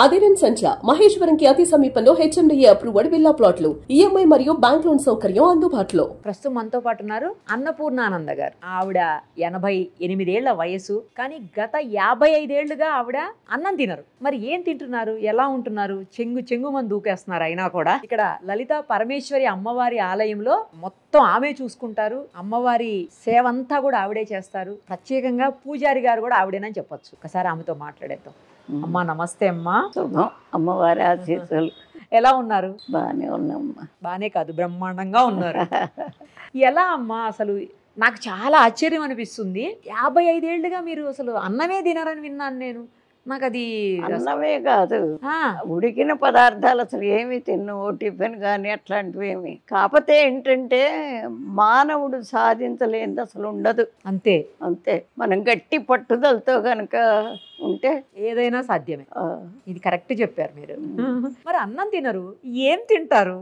అదిరన్ సంచ మహేశ్వరంకి అతి సమీపంలో HMDA approved villa ప్లాట్లు ఈఎంఐ మరియు బ్యాంక్ లోన్ సౌకర్యం అందుబాటులో. ప్రస్తుతం మనతో పాటు ఉన్నారు అన్నపూర్ణానంద గారు. ఆవిడ 88 ఏళ్ల వయసు, కానీ గత 55 ఏళ్లుగా ఆవిడ అన్నం తినరు. మరి ఏం తింటున్నారు, ఎలా ఉంటున్నారు? చెంగు మంది దూకేస్తున్నారు. అయినా కూడా ఇక్కడ లలితా పరమేశ్వరి అమ్మవారి ఆలయంలో మొత్తం ఆమె చూసుకుంటారు. అమ్మవారి సేవ అంతా కూడా ఆవిడే చేస్తారు. ప్రత్యేకంగా పూజారి గారు కూడా ఆవిడేనని చెప్పొచ్చు. ఒకసారి ఆమెతో మాట్లాడేద్దాం. అమ్మా నమస్తే అమ్మా. శుభం. అమ్మవారి ఆశీస్సులు. ఎలా ఉన్నారు? బాగానే ఉన్నామ్మా. బానే కాదు, బ్రహ్మాండంగా ఉన్నారు. ఎలా అమ్మా? అసలు నాకు చాలా ఆశ్చర్యం అనిపిస్తుంది. 55 ఏళ్లుగా మీరు అసలు అన్నమే తినారని విన్నాను నేను. నాకు అది అన్నమే కాదు, ఉడికిన పదార్థాలు అసలు ఏమి తిన్నావు, టిఫిన్ కానీ అట్లాంటివి ఏమి. కాకపోతే ఏంటంటే మానవుడు సాధించలేనిది అసలు ఉండదు. అంతే అంతే. మనం గట్టి పట్టుదలతో కనుక ఉంటే ఏదైనా సాధ్యమే. ఇది కరెక్ట్ చెప్పారు మీరు. మరి అన్నం తినరు, ఏం తింటారు?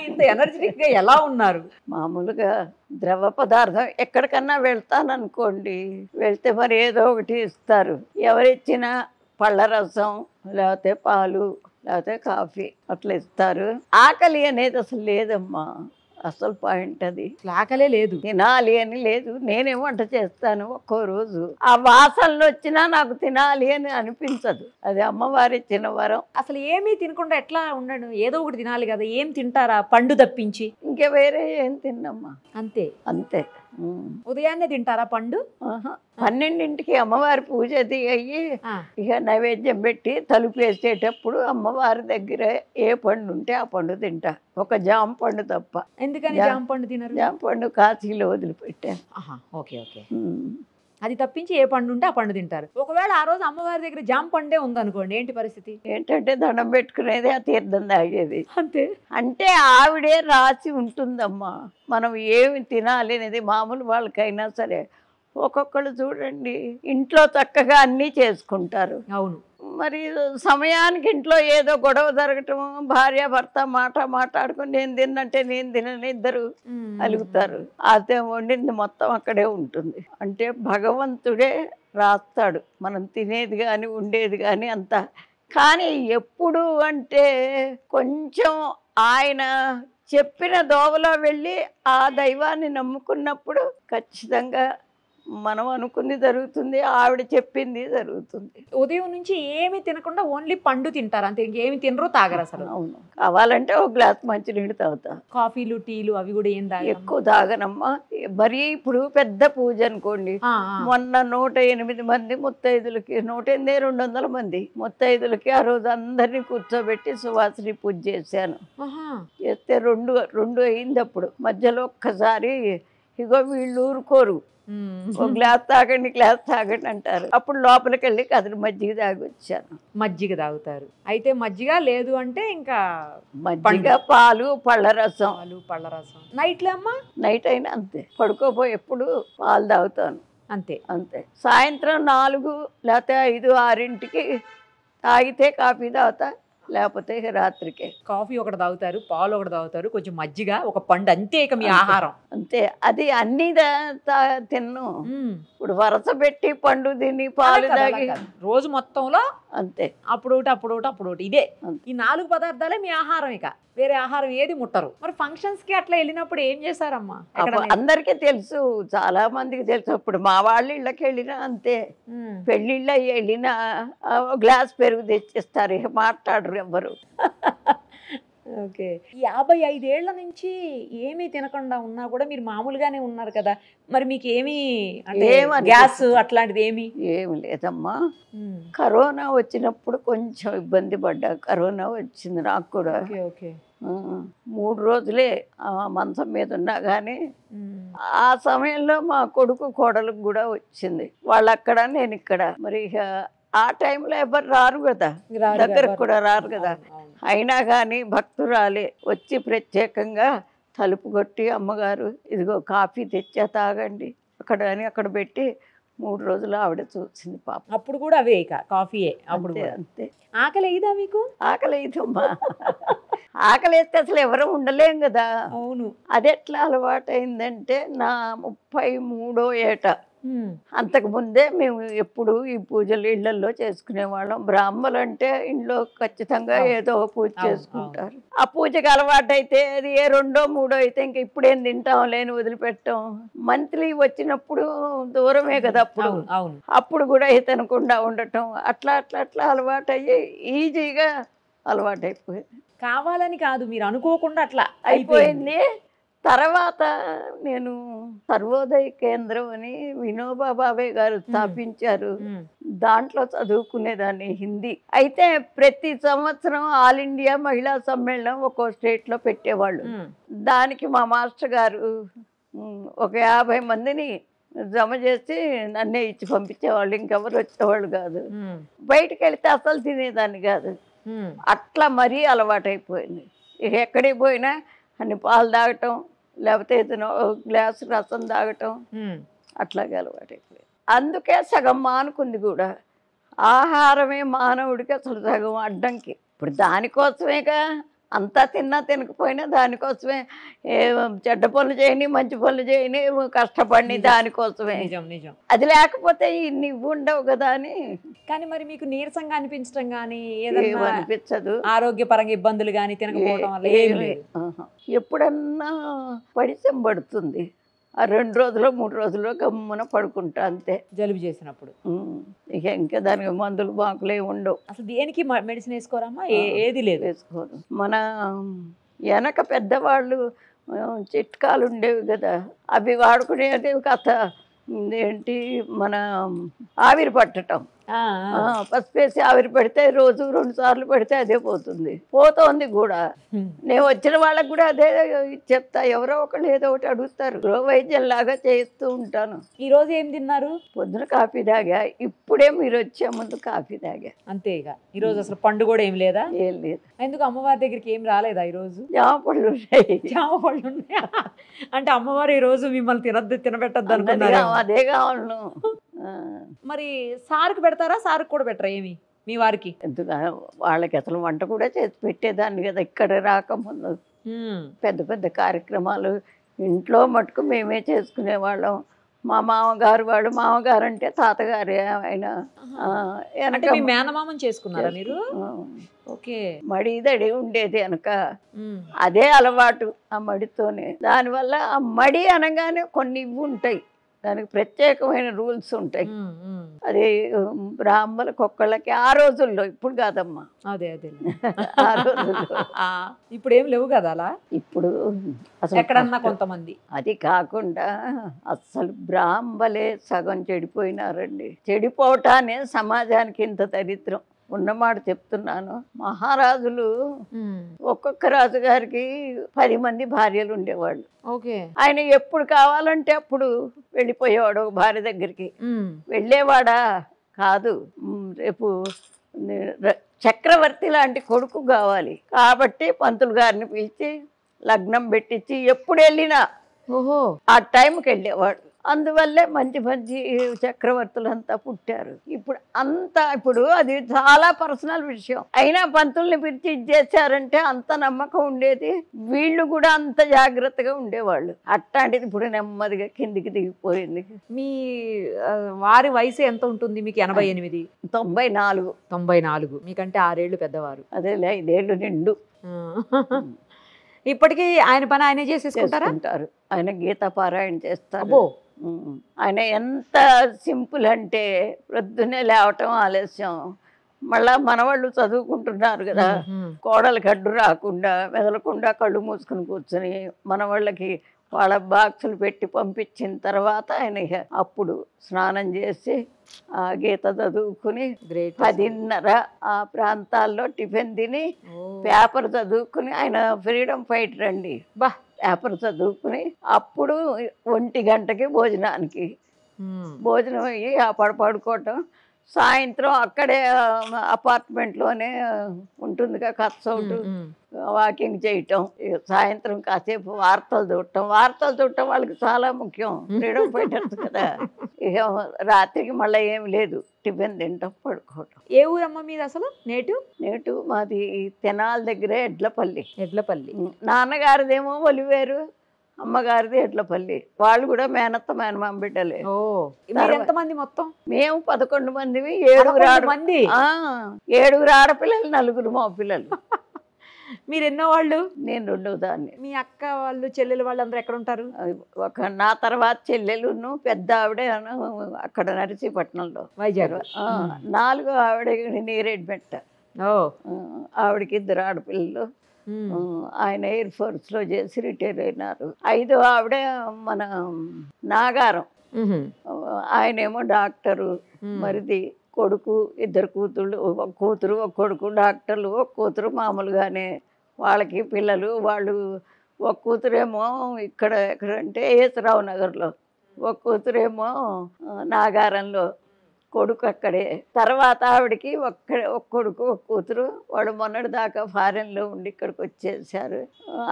ఇంత ఎనర్జెటిక్ గా ఎలా ఉన్నారు? మామూలుగా ద్రవ పదార్థం ఎక్కడికన్నా వెళ్తాననుకోండి, వెళ్తే మరి ఏదో ఒకటి ఇస్తారు. ఎవరిచ్చినా పళ్ళ రసం, లేకపోతే పాలు, లేకపోతే కాఫీ అట్లా ఇస్తారు. ఆకలి అనేది అసలు లేదమ్మా. అసలు పాయింట్ అది. ఆకలే లేదు, తినాలి అని లేదు. నేనే వంట చేస్తాను ఒక్కో రోజు. ఆ వాసనలు వచ్చినా నాకు తినాలి అని అనిపించదు. అది అమ్మవారి ఇచ్చిన వరం. అసలు ఏమీ తినకుండా ఎట్లా ఉండను? ఏదో ఒకటి తినాలి కదా. ఏం తింటారా? పండు తప్పించి ఇంకా వేరే ఏం తిన్నమ్మా. అంతే అంతే. ఉదయాన్నే తింటారా పండు? 12ంటికి అమ్మవారి పూజ అయ్యి ఇక నైవేద్యం పెట్టి తలుపు వేసేటప్పుడు అమ్మవారి దగ్గర ఏ పండు ఉంటే ఆ పండు తింటా. ఒక జామ పండు తప్ప. ఎందుకని జామ పండు తినరు? జామ పండు కాశీలో వదిలిపెట్టాను. Okay okay. అది తప్పించి ఏ పండు ఉంటే ఆ పండు తింటారు. ఒకవేళ ఆ రోజు అమ్మవారి దగ్గర జామ పండే ఉందనుకోండి, ఏంటి పరిస్థితి? ఏంటంటే దండం పెట్టుకునేది, ఆ తీర్థం తాగేది. అంతే. అంటే ఆవిడే రాసి ఉంటుందమ్మా మనం ఏమి తినాలి అనేది. మామూలు వాళ్ళకైనా సరే ఒక్కొక్కళ్ళు చూడండి ఇంట్లో చక్కగా అన్నీ చేసుకుంటారు. అవును. మరి సమయానికి ఇంట్లో ఏదో గొడవ జరగటం, భార్య భర్త మాట్లాడుకుని నేను తిన్నంటే నేను తినని ఇద్దరు అలుగుతారు. అదే వండింది మొత్తం అక్కడే ఉంటుంది. అంటే భగవంతుడే రాస్తాడు మనం తినేది కానీ ఉండేది కానీ అంతా. కానీ ఎప్పుడు అంటే కొంచెం ఆయన చెప్పిన దోవలో వెళ్ళి ఆ దైవాన్ని నమ్ముకున్నప్పుడు ఖచ్చితంగా మనం అనుకుంది జరుగుతుంది, ఆవిడ చెప్పింది జరుగుతుంది. ఉదయం నుంచి ఏమి తినకుండా ఓన్లీ పండు తింటారు అంతే, ఇంకేమి తినరు, తాగరు అసలు? అవును. కావాలంటే ఒక గ్లాస్ మంచినీళ్ళు తాగుతా. కాఫీలు టీలు అవి కూడా ఏం తాగరు? ఎక్కువ తాగనమ్మా. మరీ ఇప్పుడు పెద్ద పూజ అనుకోండి, మొన్న 108 మంది ముత్తైదులకి, 108 200 మంది ముత్తైదులకి ఆ రోజు అందరినీ కూర్చోబెట్టి సువాసిని పూజ చేశాను. చేస్తే రెండు అయింది. అప్పుడు మధ్యలో ఒక్కసారి ఇగో వీళ్ళు ఊరుకోరు, ఒక గ్లాస్ తాగండి అంటారు. అప్పుడు లోపలికి వెళ్ళి కదిరి మజ్జిగ తాగి వచ్చాను. మజ్జిగ తాగుతారు అయితే? మజ్జిగ లేదు అంటే ఇంకా మజ్జిగ, పాలు, పళ్ళ రసం. నైట్లో అమ్మా? నైట్ అయినా అంతే. పడుకోపోయి ఎప్పుడు పాలు తాగుతాను. అంతే అంతే. సాయంత్రం 4 లేకపోతే 5 6ంటికి తాగితే కాఫీ తాగుతా, లేకపోతే రాత్రికే. కాఫీ ఒకటి తాగుతారు, పాలు ఒకటి తాగుతారు, కొంచెం మజ్జిగ, ఒక పండు, అంతే. ఇక మీ ఆహారం అంతే. అది అన్ని తిన్ను. ఇప్పుడు వరస పెట్టి పండు తిని పాలు తాగి రోజు మొత్తంలో అంతే. అప్పుడు ఇదే ఈ 4 పదార్థాలే మీ ఆహారం. ఇక వేరే ఆహారం ఏది ముట్టరు. మరి ఫంక్షన్స్ కి అట్లా వెళ్ళినప్పుడు ఏం చేస్తారమ్మా? అందరికీ తెలుసు, చాలా మందికి తెలుసు. ఇప్పుడు మా వాళ్ళ ఇళ్ళకి వెళ్ళినా అంతే. పెళ్ళిళ్ళ వెళ్ళినా గ్లాస్ పెరుగు తెచ్చిస్తారు, మాట్లాడరు ఎవ్వరు. ఓకే. 55 ఏళ్ల నుంచి ఏమీ తినకుండా ఉన్నా కూడా మీరు మామూలుగానే ఉన్నారు కదా. మరి మీకు ఏమీ గ్యాస్ అట్లాంటిది ఏమి లేదమ్మా. కరోనా వచ్చినప్పుడు కొంచెం ఇబ్బంది పడ్డా. కరోనా వచ్చింది నాకు కూడా. 3 రోజులే మంచం మీద ఉన్నా కానీ ఆ సమయంలో మా కొడుకు కోడలకు కూడా వచ్చింది. వాళ్ళు అక్కడ, నేను ఇక్కడ. మరి ఆ టైంలో ఎవరు రారు కదా, దగ్గరకు కూడా రారు కదా. అయినా కానీ భక్తురాలే వచ్చి ప్రత్యేకంగా తలుపు కొట్టి, అమ్మగారు ఇదిగో కాఫీ తెచ్చా తాగండి అక్కడ అని అక్కడ పెట్టి 3 రోజులు ఆవిడ చూసింది పాప. అప్పుడు కూడా అవే ఇక కాఫీయే? అప్పుడు అంతే. ఆకలి అయ్యిదా మీకు? ఆకలి అయ్యిదమ్మా. ఆకలి వేస్తే అసలు ఎవరు ఉండలేం కదా. అవును. అది ఎట్లా అలవాటు అయిందంటే నా 33వ ఏట అంతకు ముందే మేము ఎప్పుడు ఈ పూజలు ఇళ్లలో చేసుకునేవాళ్ళం. బ్రాహ్మణులు అంటే ఇంట్లో ఖచ్చితంగా ఏదో ఒక పూజ చేసుకుంటారు. ఆ పూజకి అలవాటు అయితే అది ఏ 2, 3 అయితే ఇంక ఇప్పుడేం తింటాం లేని వదిలిపెట్టాం. మంత్లీ వచ్చినప్పుడు దూరమే కదా అప్పుడు కూడా తినకుండా ఉండటం అట్లా అట్లా అట్లా అలవాటు అయ్యి ఈజీగా అలవాటు అయిపోయింది. కావాలని కాదు, మీరు అనుకోకుండా అట్లా అయిపోయింది. తర్వాత నేను సర్వోదయ కేంద్రం అని వినోబా భావే గారు స్థాపించారు. దాంట్లో చదువుకునేదాన్ని హిందీ. అయితే ప్రతి సంవత్సరం ఆల్ ఇండియా మహిళా సమ్మేళనం ఒక్కో స్టేట్లో పెట్టేవాళ్ళు. దానికి మా మాస్టర్ గారు ఒక 50 మందిని జమ చేసి నన్నే ఇచ్చి పంపించేవాళ్ళు. ఇంకెవరు వచ్చేవాళ్ళు కాదు. బయటకు వెళితే అసలు తినేదాన్ని కాదు. అట్లా మరీ అలవాటైపోయింది. ఎక్కడికి పోయినా అన్ని పాలు తాగటం, లేకపోతే ఏదైనా గ్లాసు రసం తాగటం, అట్లాగే అలవాటైపోయింది. అందుకే సగం మానుకుంది కూడా. ఆహారమే మానవుడికి అసలు సగం అడ్డంకి. ఇప్పుడు దానికోసమేగా అంతా తిన్నా తినకపోయినా దానికోసమే చెడ్డ పనులు చేయని మంచి పనులు చేయని కష్టపడి దానికోసమే. అది లేకపోతే నువ్వు ఉండవు కదా అని. కానీ మరి మీకు నీరసంగా అనిపించడం కానీ అనిపించదు, ఆరోగ్యపరంగా ఇబ్బందులు కానీ తినకపోవడం వల్ల ఎప్పుడన్నా పడిసం పడుతుంది. ఆ 2 రోజులు 3 రోజుల్లో గమ్మున పడుకుంటా అంతే. జలుబు చేసినప్పుడు ఇంకా దానికి మందులు బాకులే ఉండవు. అసలు దేనికి మెడిసిన్ వేసుకోరమ్మా? ఏది లేదు, వేసుకోరు. మన వెనక పెద్దవాళ్ళు చిట్కాలు ఉండేవి కదా, అవి వాడుకునేది కథ ఏంటి, మన ఆవిరి పట్టడం. పసిపేసి ఆవిరి పెడితే రోజు 2 సార్లు పెడితే అదే పోతోంది కూడా. నేను వచ్చిన వాళ్ళకి కూడా అదే చెప్తా. ఎవరో ఒకళ్ళు ఏదో ఒకటి అడుగుతారు. వైద్యం లాగా చేస్తూ ఉంటాను. ఈ రోజు ఏం తిన్నారు? పొద్దున కాఫీ తాగా. ఇప్పుడే మీరు వచ్చే ముందు కాఫీ తాగా అంతే. ఇక ఈ రోజు అసలు పండు కూడా ఏం లేదా? ఏం లేదు. ఎందుకు అమ్మవారి దగ్గరికి ఏం రాలేదా ఈ రోజు? జామ పళ్ళు ఉన్నాయి. జామ పళ్ళు ఉన్నాయా? అంటే అమ్మవారు ఈ రోజు మిమ్మల్ని తినబెట్టద్దు అనుకున్నారు. అదే కావాలను. మరి సార్కి పెడతారా? సార్కి కూడా పెట్టరా ఏమి మీ వారికి? వాళ్ళకి అసలు వంట కూడా చేసి పెట్టేదాన్ని కదా ఇక్కడ రాకముందు. పెద్ద పెద్ద కార్యక్రమాలు ఇంట్లో మటుకు మేమే చేసుకునేవాళ్ళం. మా మామగారు అంటే తాతగారే. ఆయన మేనమామని చేసుకున్నారా మీరు? ఓకే. మడిదడి ఉండేది వెనక. అదే అలవాటు ఆ మడితోనే. దానివల్ల ఆ మడి అనగానే కొన్ని ఇవి ఉంటాయి, దానికి ప్రత్యేకమైన రూల్స్ ఉంటాయి. అది బ్రాహ్మణులకు ఒక్కళ్ళకి ఆ రోజుల్లో, ఇప్పుడు కాదమ్మా. అదే అదే ఆ రోజుల్లో. ఇప్పుడు ఏం లేవు కదా అలా. ఇప్పుడు అసలు ఎక్కడన్నా కొంతమంది. అది కాకుండా అసలు బ్రాహ్మలే సగం చెడిపోయినారండి. చెడిపోవటానే సమాజానికి ఇంత దరిద్రం. ఉన్నమాట చెప్తున్నాను. మహారాజులు ఒక్కొక్క రాజుగారికి 10 మంది భార్యలు ఉండేవాళ్ళు. ఆయన ఎప్పుడు కావాలంటే అప్పుడు వెళ్ళిపోయేవాడు ఒక భార్య దగ్గరికి. వెళ్ళేవాడా కాదు. రేపు చక్రవర్తి లాంటి కొడుకు కావాలి కాబట్టి పంతులు గారిని పిలిచి లగ్నం పెట్టించి ఎప్పుడు వెళ్ళినా ఆ టైంకి వెళ్ళేవాడు. అందువల్లే మంచి మంచి చక్రవర్తులంతా పుట్టారు. ఇప్పుడు అది చాలా పర్సనల్ విషయం. అయినా పంతుల్ని పిలిచి ఇచ్చేసారంటే అంత నమ్మకం ఉండేది. వీళ్ళు కూడా అంత జాగ్రత్తగా ఉండేవాళ్ళు. అట్లాంటిది ఇప్పుడు నెమ్మదిగా కిందికి దిగిపోయింది. మీ వారి వయసు ఎంత ఉంటుంది? మీకు 88. 94. 94. మీకంటే 6 ఏళ్ళు పెద్దవారు. అదే 5 ఏళ్ళు నిండు. ఇప్పటికీ ఆయన పని ఆయనే చేసేసుకుంటారు. ఆయన గీతా పారాయణ చేస్తారు. ఆయన ఎంత సింపుల్ అంటే ప్రొద్దునే లేవటం ఆలస్యం. మళ్ళా మనవాళ్ళు చదువుకుంటున్నారు కదా, కోడలికి అడ్డు రాకుండా మెదలకుండా కళ్ళు మూసుకుని కూర్చొని మనవాళ్ళకి వాళ్ళ బాక్సులు పెట్టి పంపించిన తర్వాత ఆయన అప్పుడు స్నానం చేసి ఆ గీత చదువుకుని 10:30 ఆ ప్రాంతాల్లో టిఫిన్ తిని పేపర్ చదువుకుని, ఆయన ఫ్రీడమ్ ఫైటర్ అండి. పేపర్ చదువుకుని అప్పుడు 1 గంటకి భోజనం అయ్యి ఆ పడుకోవటం. సాయంత్రం అక్కడే అపార్ట్మెంట్లోనే ఉంటుందిగా కత్సౌట్, వాకింగ్ చేయటం. సాయంత్రం కాసేపు వార్తలు చూడటం వాళ్ళకి చాలా ముఖ్యం. ఫ్రీడమ్ ఫైటర్స్ కదా. ఇక రాత్రికి మళ్ళీ ఏం లేదు, టిఫిన్ తింటాం, పడుకోవటం. ఏ ఊరమ్మ మీద అసలు? నేటు మాది తెనాల దగ్గరే ఎడ్లపల్లి. ఎడ్లపల్లి. నాన్నగారిదేమో ఒలివేరు, అమ్మగారిది ఎడ్లపల్లి. వాళ్ళు కూడా మేనత్త మేనమామ బిడ్డలే. ఓ మీరు ఎంతమంది మొత్తం? మేము 11 మందివి. 11 మంది. 7 ఆడపిల్లలు, 4 మా పిల్లలు. మీరు ఎన్నో వాళ్ళు? నేను 2వ దాన్ని. మీ అక్క వాళ్ళు చెల్లెలు వాళ్ళు అందరూ ఎక్కడ ఉంటారు? నా తర్వాత చెల్లెలును పెద్ద ఆవిడ అక్కడ నరసీపట్నంలో, వైజాగ్. 4వ ఆవిడ నీరేడ్మెట్ట. ఆవిడకి 2 ఆడపిల్లలు. ఆయన ఎయిర్ ఫోర్స్లో చేసి రిటైర్ అయినారు. 5వ ఆవిడ మన నాగారం. ఆయనేమో డాక్టరు. మరిది కొడుకు, 2 కూతుళ్ళు, ఒక కూతురు ఒక కొడుకు డాక్టర్లు, ఒక కూతురు మామూలుగానే వాళ్ళకి పిల్లలు. వాళ్ళు ఒక కూతురేమో ఎక్కడంటే ఏసరావు నగర్లో, ఒక కూతురేమో నాగారంలో, కొడుకు అక్కడే. తర్వాత ఆవిడకి ఒక కొడుకు ఒక కూతురు. వాడు మొన్నటి దాకా ఫారెన్లో ఉండి ఇక్కడికి వచ్చేసారు.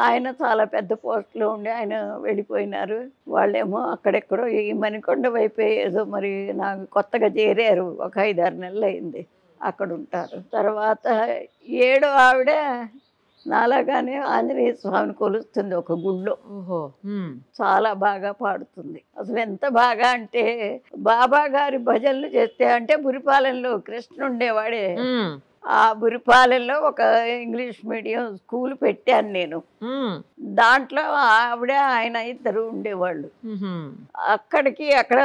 ఆయన చాలా పెద్ద పోస్ట్లో ఉండి ఆయన వెళ్ళిపోయినారు. వాళ్ళేమో అక్కడెక్కడో ఈ మణికొండ వైపు ఏదో మరి నాకు కొత్తగా చేరారు. ఒక 5-6 నెలలు అయింది అక్కడ ఉంటారు. తర్వాత 7వ ఆవిడ నాలాగానే ఆంజనేయ స్వామిని కొలుస్తుంది ఒక గుళ్ళో. చాలా బాగా పాడుతుంది. అసలు ఎంత బాగా అంటే బాబా గారి భజనలు చేస్తే, అంటే బురిపాలెంలో కృష్ణ ఉండేవాడే, ఆ బురిపాలెంలో ఒక ఇంగ్లీష్ మీడియం స్కూల్ పెట్టాను నేను. దాంట్లో ఆవిడ ఆయన 2 ఉండేవాళ్ళు. అక్కడ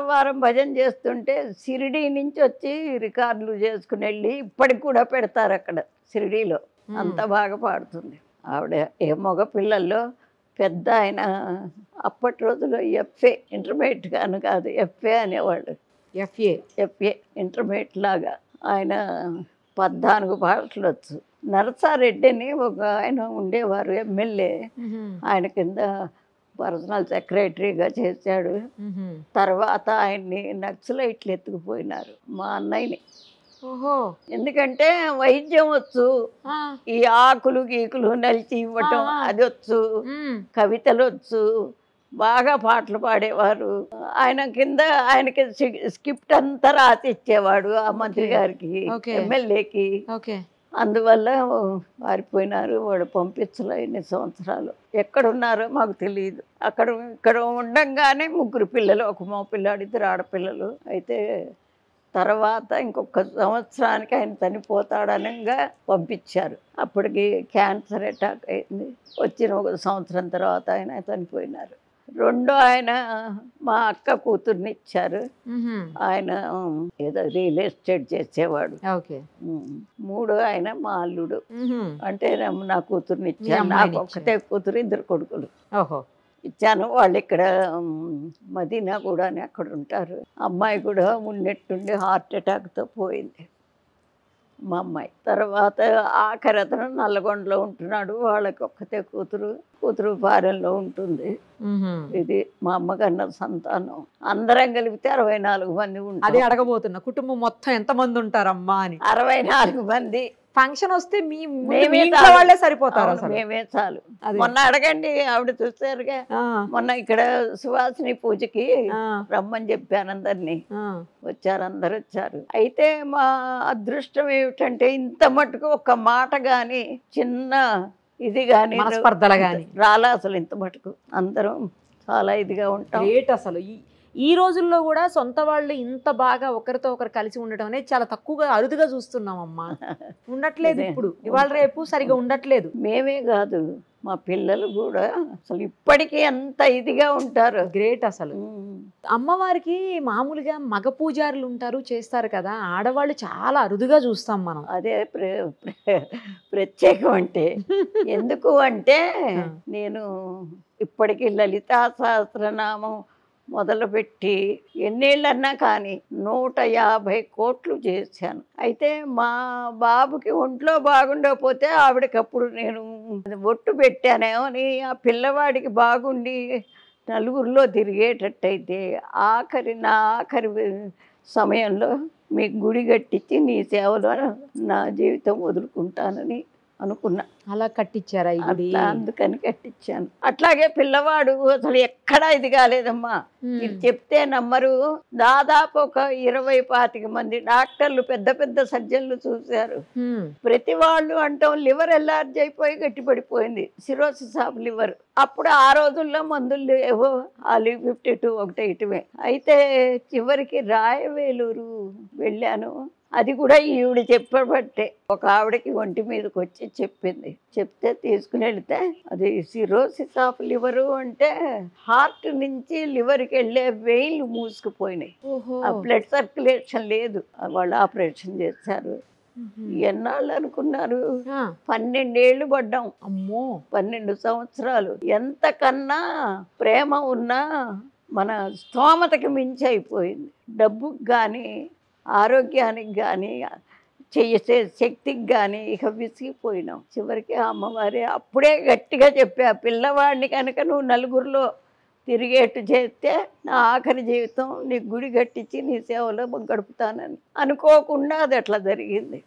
వారం భజన చేస్తుంటే షిరిడీ నుంచి వచ్చి రికార్డులు చేసుకుని వెళ్ళి ఇప్పటికి కూడా పెడతారు అక్కడ షిరిడీలో. అంత బాగా పాడుతుంది ఆవిడ. ఏ మగ పిల్లల్లో పెద్ద ఆయన అప్పటి రోజుల్లో FA ఇంటర్మీడియట్ గాను కాదు, FA అనేవాళ్ళు. FA ఇంటర్మీడియట్ లాగా. ఆయన 14 పాటలు వచ్చు. నరసారెడ్డి అని ఒక ఆయన ఉండేవారు, ఎమ్మెల్యే. ఆయన కింద పర్సనల్ సెక్రటరీగా చేశాడు. తర్వాత ఆయన్ని నక్సలైట్లు ఎత్తుకుపోయినారు, మా అన్నయ్యని. ఎందుకంటే వైద్యం వచ్చు, ఈ ఆకులు గీకులు నలిచి ఇవ్వటం అది వచ్చు, కవితలు వచ్చు, బాగా పాటలు పాడేవారు. ఆయన కింద ఆయనకి స్క్రిప్ట్ అంతా రాసి ఇచ్చేవాడు ఆ మంత్రి గారికి, ఎమ్మెల్యేకి. అందువల్ల వారిపోయినారు. వాడు పంపించలే ఇన్ని సంవత్సరాలు. ఎక్కడున్నారో మాకు తెలియదు. ఇక్కడ ఉండంగానే 3 పిల్లలు, ఒక మగ పిల్లాడు, 2 ఆడపిల్లలు. అయితే తర్వాత ఇంకొక సంవత్సరానికి ఆయన చనిపోతాడనగా పంపించారు. అప్పటికి క్యాన్సర్ అటాక్ అయింది. వచ్చిన 1 సంవత్సరం తర్వాత ఆయన చనిపోయినారు. 2 ఆయన మా అక్క కూతుర్ని ఇచ్చారు. ఆయన ఏదో రియల్ ఎస్టేట్ చేసేవాడు. 3 ఆయన మా అల్లుడు. అంటే నా కూతుర్ని ఇచ్చారు. నాకు ఒక్కతే కూతురు, 2 కొడుకులు ఇచ్చాను. వాళ్ళు ఇక్కడ మదీనా కూడా అక్కడ ఉంటారు. అమ్మాయి కూడా ఉన్నట్టుండి హార్ట్ అటాక్తో పోయింది మా అమ్మాయి. తర్వాత ఆఖరి అతను నల్లగొండలో ఉంటున్నాడు. వాళ్ళకి ఒక్కతే కూతురు ఫారెన్లో ఉంటుంది. ఇది మా అమ్మకన్న సంతానం. అందరం కలిపితే 64 మంది ఉంటారు. అదే అడగబోతున్నా, కుటుంబం మొత్తం ఎంతమంది ఉంటారమ్మా అని. 64 మంది. ఫంక్షన్ వస్తే వాళ్ళే సరిపోతారు. మేమే చాలు. మొన్న అడగండి, ఆవిడ చూసారుగా. మొన్న ఇక్కడ సువాసిని పూజకి రమ్మని చెప్పాను అందరినీ. వచ్చారు, అందరు వచ్చారు. అయితే మా అదృష్టం ఏమిటంటే ఇంత మటుకు ఒక మాట గాని, చిన్న ఇది గాని, స్పర్ధలు గాని రాలా అసలు. ఇంత మటుకు అందరం చాలా ఇదిగా ఉంటాం. అసలు ఈ రోజుల్లో కూడా సొంత వాళ్ళు ఇంత బాగా ఒకరితో ఒకరు కలిసి ఉండటం అనేది చాలా తక్కువగా, అరుదుగా చూస్తున్నాం అమ్మా. ఉండట్లేదు ఇప్పుడు, ఇవాళ రేపు సరిగా ఉండట్లేదు. మేమే కాదు, మా పిల్లలు కూడా అసలు ఇప్పటికీ అంత ఇదిగా ఉంటారు. గ్రేట్ అసలు. అమ్మవారికి మామూలుగా మగ పూజారులు ఉంటారు, చేస్తారు కదా. ఆడవాళ్ళు చాలా అరుదుగా చూస్తాం మనం. అదే ప్రత్యేకం అంటే. ఎందుకు అంటే నేను ఇప్పటికీ లలితా సహస్రనామం మొదలుపెట్టి ఎన్నేళ్ళన్నా కానీ 150 కోట్లు చేశాను. అయితే మా బాబుకి ఒంట్లో బాగుండకపోతే ఆవిడకప్పుడు నేను ఒట్టు పెట్టానేమో అని, ఆ పిల్లవాడికి బాగుండి నలుగురిలో తిరిగేటట్టయితే నా ఆఖరి సమయంలో మీకు గుడి కట్టించి నీ సేవలో నా జీవితం వదులుకుంటానని అనుకున్నా. అలా కట్టించారా ఈ గుడి? అట్లా అందుకని కట్టించాను. అట్లాగే పిల్లవాడు అసలు ఎక్కడా ఇది కాలేదమ్మా. ఇది చెప్తే నమ్మరు. దాదాపు ఒక 20-25 మంది డాక్టర్లు, పెద్ద పెద్ద సర్జన్లు చూశారు. ప్రతి వాళ్ళు అంటాం లివర్ ఎల్లార్జ్ అయిపోయి గట్టిపడిపోయింది, సిరోసిస్ ఆఫ్ లివర్. అప్పుడు ఆ రోజుల్లో మందులు ఏవో ఆలివ్ 52 ఒకటే ఇటువే. అయితే చివరికి రాయవేలూరు వెళ్ళాను. అది కూడా ఈవిడ చెప్పబట్టే. ఒక ఆవిడకి ఒంటి మీదకి వచ్చి చెప్పింది. చెప్తే తీసుకుని వెళితే అది సిరోసిస్ ఆఫ్ లివరు అంటే హార్ట్ నుంచి లివర్కి వెళ్ళే వెయిన్లు మూసుకుపోయినాయి. ఆ బ్లడ్ సర్క్యులేషన్ లేదు. వాళ్ళు ఆపరేషన్ చేశారు. ఎన్నాళ్ళు అనుకున్నారు? 12 ఏళ్ళు పడ్డాం. అమ్మో, 12 సంవత్సరాలు. ఎంతకన్నా ప్రేమ ఉన్నా మన స్తోమతకి మించి అయిపోయింది. డబ్బుకి కానీ, ఆరోగ్యానికి కానీ, చేసే శక్తికి కానీ ఇక విసిగిపోయినాం. చివరికి అమ్మవారి అప్పుడే గట్టిగా చెప్పా, పిల్లవాడిని కనుక నువ్వు నలుగురిలో తిరిగేట్టు చేస్తే నా ఆఖరి జీవితం నీ గుడి కట్టించి నీ సేవలో గడుపుతానని. అనుకోకుండా అది అట్లా జరిగింది.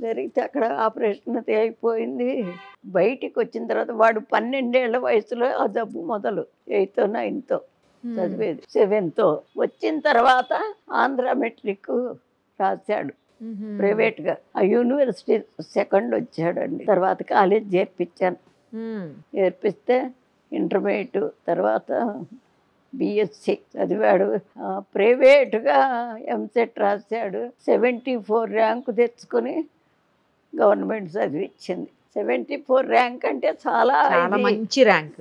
జరిగితే అక్కడ ఆపరేషన్ అయిపోయింది. బయటికి వచ్చిన తర్వాత వాడు 12 ఏళ్ల వయసులో ఆ జబ్బు మొదలు. 8th 9th చదివేది, 7th వచ్చిన తర్వాత ఆంధ్ర మెట్రిక్ రాశాడు ప్రైవేట్గా. ఆ యూనివర్సిటీ 2nd వచ్చాడండి. తర్వాత కాలేజ్ చేర్పించాను. చేర్పిస్తే ఇంటర్మీడియట్ తర్వాత బిఎస్సి చదివాడు. ప్రైవేటుగా ఎంసెట్ రాశాడు. 74 ర్యాంకు తెచ్చుకొని గవర్నమెంట్ చదివించింది. 74 ర్యాంక్ అంటే చాలా మంచి ర్యాంక్.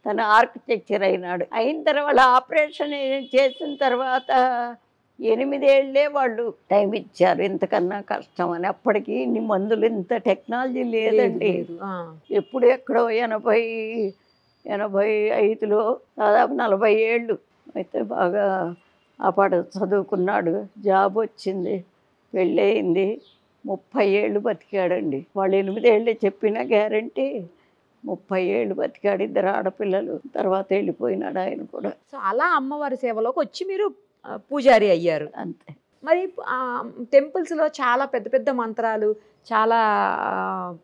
తన ఆర్కిటెక్చర్ అయినాడు. అయిన తర్వాత ఆపరేషన్ చేసిన తర్వాత 8 ఏళ్లే వాళ్ళు టైం ఇచ్చారు. ఇంతకన్నా కష్టం అని. అప్పటికి ఇన్ని మందులు, ఇంత టెక్నాలజీ లేదండి. ఎప్పుడు ఎక్కడో 85లో దాదాపు 40 ఏళ్ళు అయితే బాగా ఆ పాట చదువుకున్నాడు. జాబ్ వచ్చింది, పెళ్ళయింది. 30 ఏళ్ళు బతికాడండి. వాళ్ళు 8 ఏళ్ళే చెప్పిన గ్యారంటీ 30 ఏళ్ళు బతికాడు. 2 ఆడపిల్లలు. తర్వాత వెళ్ళిపోయినాడు ఆయన కూడా. సో అలా అమ్మవారి సేవలోకి వచ్చి మీరు పూజారి అయ్యారు. అంతే. మరి టెంపుల్స్లో చాలా పెద్ద పెద్ద మంత్రాలు, చాలా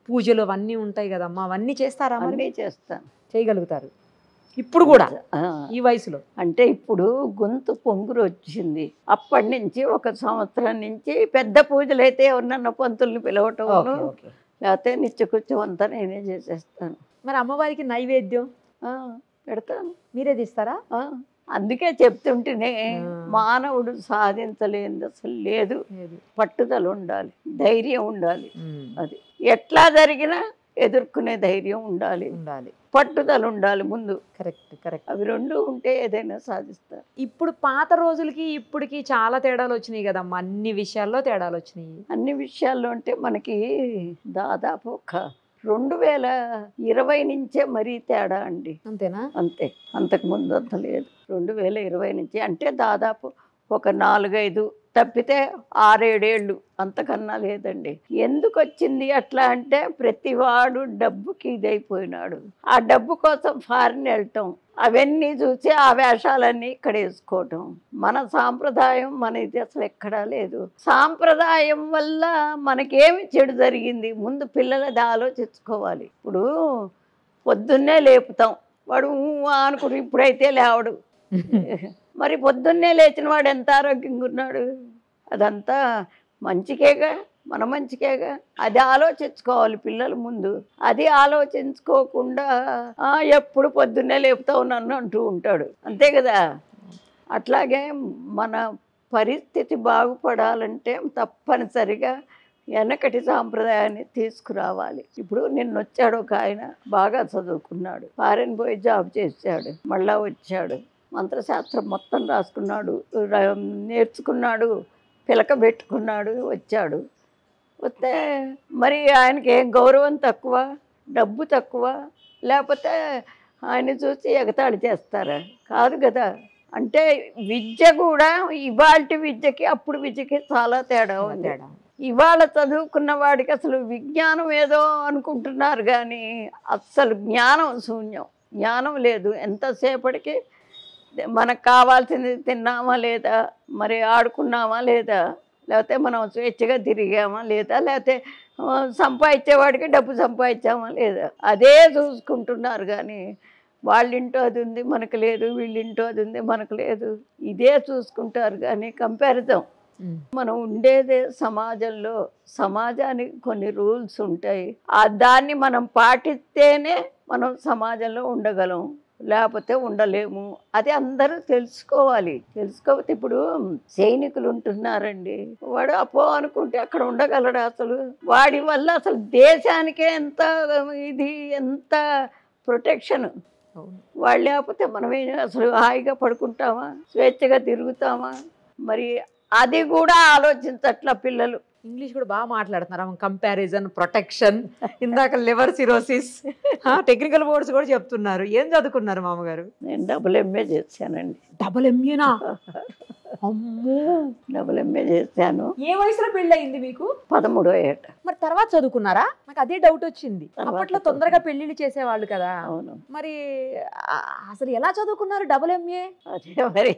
పూజలు అవన్నీ ఉంటాయి కదమ్మా, అవన్నీ చేస్తారా? అన్నీ చేస్తాను. చేయగలుగుతారు ఇప్పుడు కూడా ఈ వయసులో? అంటే ఇప్పుడు గొంతు పొంగురు వచ్చింది. అప్పటి నుంచి 1 సంవత్సరం నుంచి పెద్ద పూజలు అయితే ఎవరినన్నా పంతుల్ని పిలవటం, లేకపోతే నిత్యకృత్యం అంతా నేనే చేసేస్తాను. మరి అమ్మవారికి నైవేద్యం పెడతాను. మీరే తీస్తారా? అందుకే చెప్తుంటేనే మానవుడు సాధించలేనిది అసలు లేదు. పట్టుదల ఉండాలి, ధైర్యం ఉండాలి. అది ఎట్లా జరిగినా ఎదుర్కొనే ధైర్యం ఉండాలి, పట్టుదల ఉండాలి ముందు. కరెక్ట్. అవి 2 ఉంటే ఏదైనా సాధిస్తారు. ఇప్పుడు పాత రోజులకి ఇప్పటికి చాలా తేడాలు వచ్చినాయి కదమ్మా. అన్ని విషయాల్లో తేడాలు వచ్చినాయి. అన్ని విషయాల్లో అంటే మనకి దాదాపు ఒక 2020 నుంచే మరీ తేడా అండి. అంతేనా? అంతే. అంతకుముందు అంత లేదు. 2020 నుంచి అంటే దాదాపు ఒక 4-5 తప్పితే 6-7 ఏళ్ళు, అంతకన్నా లేదండి. ఎందుకు వచ్చింది అట్లా అంటే ప్రతివాడు డబ్బుకి ఇదైపోయినాడు. ఆ డబ్బు కోసం ఫారిన్ వెళ్ళటం, అవన్నీ చూసి ఆ వేషాలన్నీ ఇక్కడ వేసుకోవటం. మన సాంప్రదాయం మన ఇది అసలు ఎక్కడా లేదు. సాంప్రదాయం వల్ల మనకేమి చెడు జరిగింది ముందు పిల్లలది ఆలోచించుకోవాలి. ఇప్పుడు పొద్దున్నే లేపుతాం, వాడు అనుకుని ఇప్పుడైతే లేవడు. మరి పొద్దున్నే లేచిన వాడు ఎంత ఆరోగ్యంగా ఉన్నాడు? అదంతా మంచికేగా, మన మంచికేగా. అది ఆలోచించుకోవాలి పిల్లలు ముందు. అది ఆలోచించుకోకుండా ఎప్పుడు పొద్దున్నే లేపుతావు నన్ను అంటూ ఉంటాడు. అంతే కదా. అట్లాగే మన పరిస్థితి బాగుపడాలంటే తప్పనిసరిగా వెనకటి సాంప్రదాయాన్ని తీసుకురావాలి. ఇప్పుడు నిన్నొచ్చాడు ఒక ఆయన, బాగా చదువుకున్నాడు, ఫారెన్ పోయి జాబ్ చేశాడు, మళ్ళా వచ్చాడు, మంత్రశాస్త్రం మొత్తం రాసుకున్నాడు, నేర్చుకున్నాడు, పిలక పెట్టుకున్నాడు, వచ్చాడు. వస్తే మరి ఆయనకి ఏం గౌరవం తక్కువ, డబ్బు తక్కువ, లేకపోతే ఆయన చూసి ఎగతాళి చేస్తారా? కాదు కదా. అంటే విద్య కూడా ఇవాళ విద్యకి అప్పుడు విద్యకి చాలా తేడా ఉంది. ఇవాళ చదువుకున్న వాడికి అసలు విజ్ఞానం ఏదో అనుకుంటున్నారు కానీ అస్సలు జ్ఞానం శూన్యం. జ్ఞానం లేదు. ఎంతసేపటికి మనకు కావాల్సింది తిన్నామా లేదా, మరి ఆడుకున్నామా లేదా, లేకపోతే మనం స్వేచ్ఛగా తిరిగామా లేదా, లేకపోతే సంపాదించేవాడికి డబ్బు సంపాదించామా లేదా అదే చూసుకుంటున్నారు. కానీ వాళ్ళింటో అది ఉంది మనకు లేదు, వీళ్ళింటో అది ఉంది మనకు లేదు, ఇదే చూసుకుంటారు. కానీ కంపారిజన్ మనం ఉండేదే సమాజంలో, సమాజానికి కొన్ని రూల్స్ ఉంటాయి. దాన్ని మనం పాటిస్తేనే మనం సమాజంలో ఉండగలం, లేకపోతే ఉండలేము. అది అందరూ తెలుసుకోవాలి. తెలుసుకోకపోతే ఇప్పుడు సైనికులు ఉంటున్నారండి, వాడు అపో అనుకుంటే అక్కడ ఉండగలడు. అసలు వాడి వల్ల అసలు దేశానికే ఎంత ఇది, ఎంత ప్రొటెక్షన్. వాళ్ళు లేకపోతే మనమే అసలు హాయిగా పడుకుంటామా, స్వేచ్ఛగా తిరుగుతామా? మరి అది కూడా ఆలోచించట్లా పిల్లలు. ఇంగ్లీష్ కూడా బాగా మాట్లాడుతున్నారు. కంపారిజన్, ప్రొటెక్షన్, ఇందాక లివర్ సిరోసిస్, టెక్నికల్ వర్డ్స్ కూడా చెప్తున్నారు. ఏం చదువుకున్నారు మామగారు? నేను డబుల్ ఎంఏ చేశానండి. డబుల్ ఎంఏనా? అమ్మో, డబుల్ ఎంఏ చేశాను. ఏ వయసులో పెళ్ళి అయింది మీకు? 13వ ఏట. మరి తర్వాత చదువుకున్నారా? నాకు అదే డౌట్ వచ్చింది. అప్పట్లో తొందరగా పెళ్లిళ్ళు చేసేవాళ్ళు కదా. అవును. మరి అసలు ఎలా చదువుకున్నారు డబుల్ ఎంఏ? అదే మరి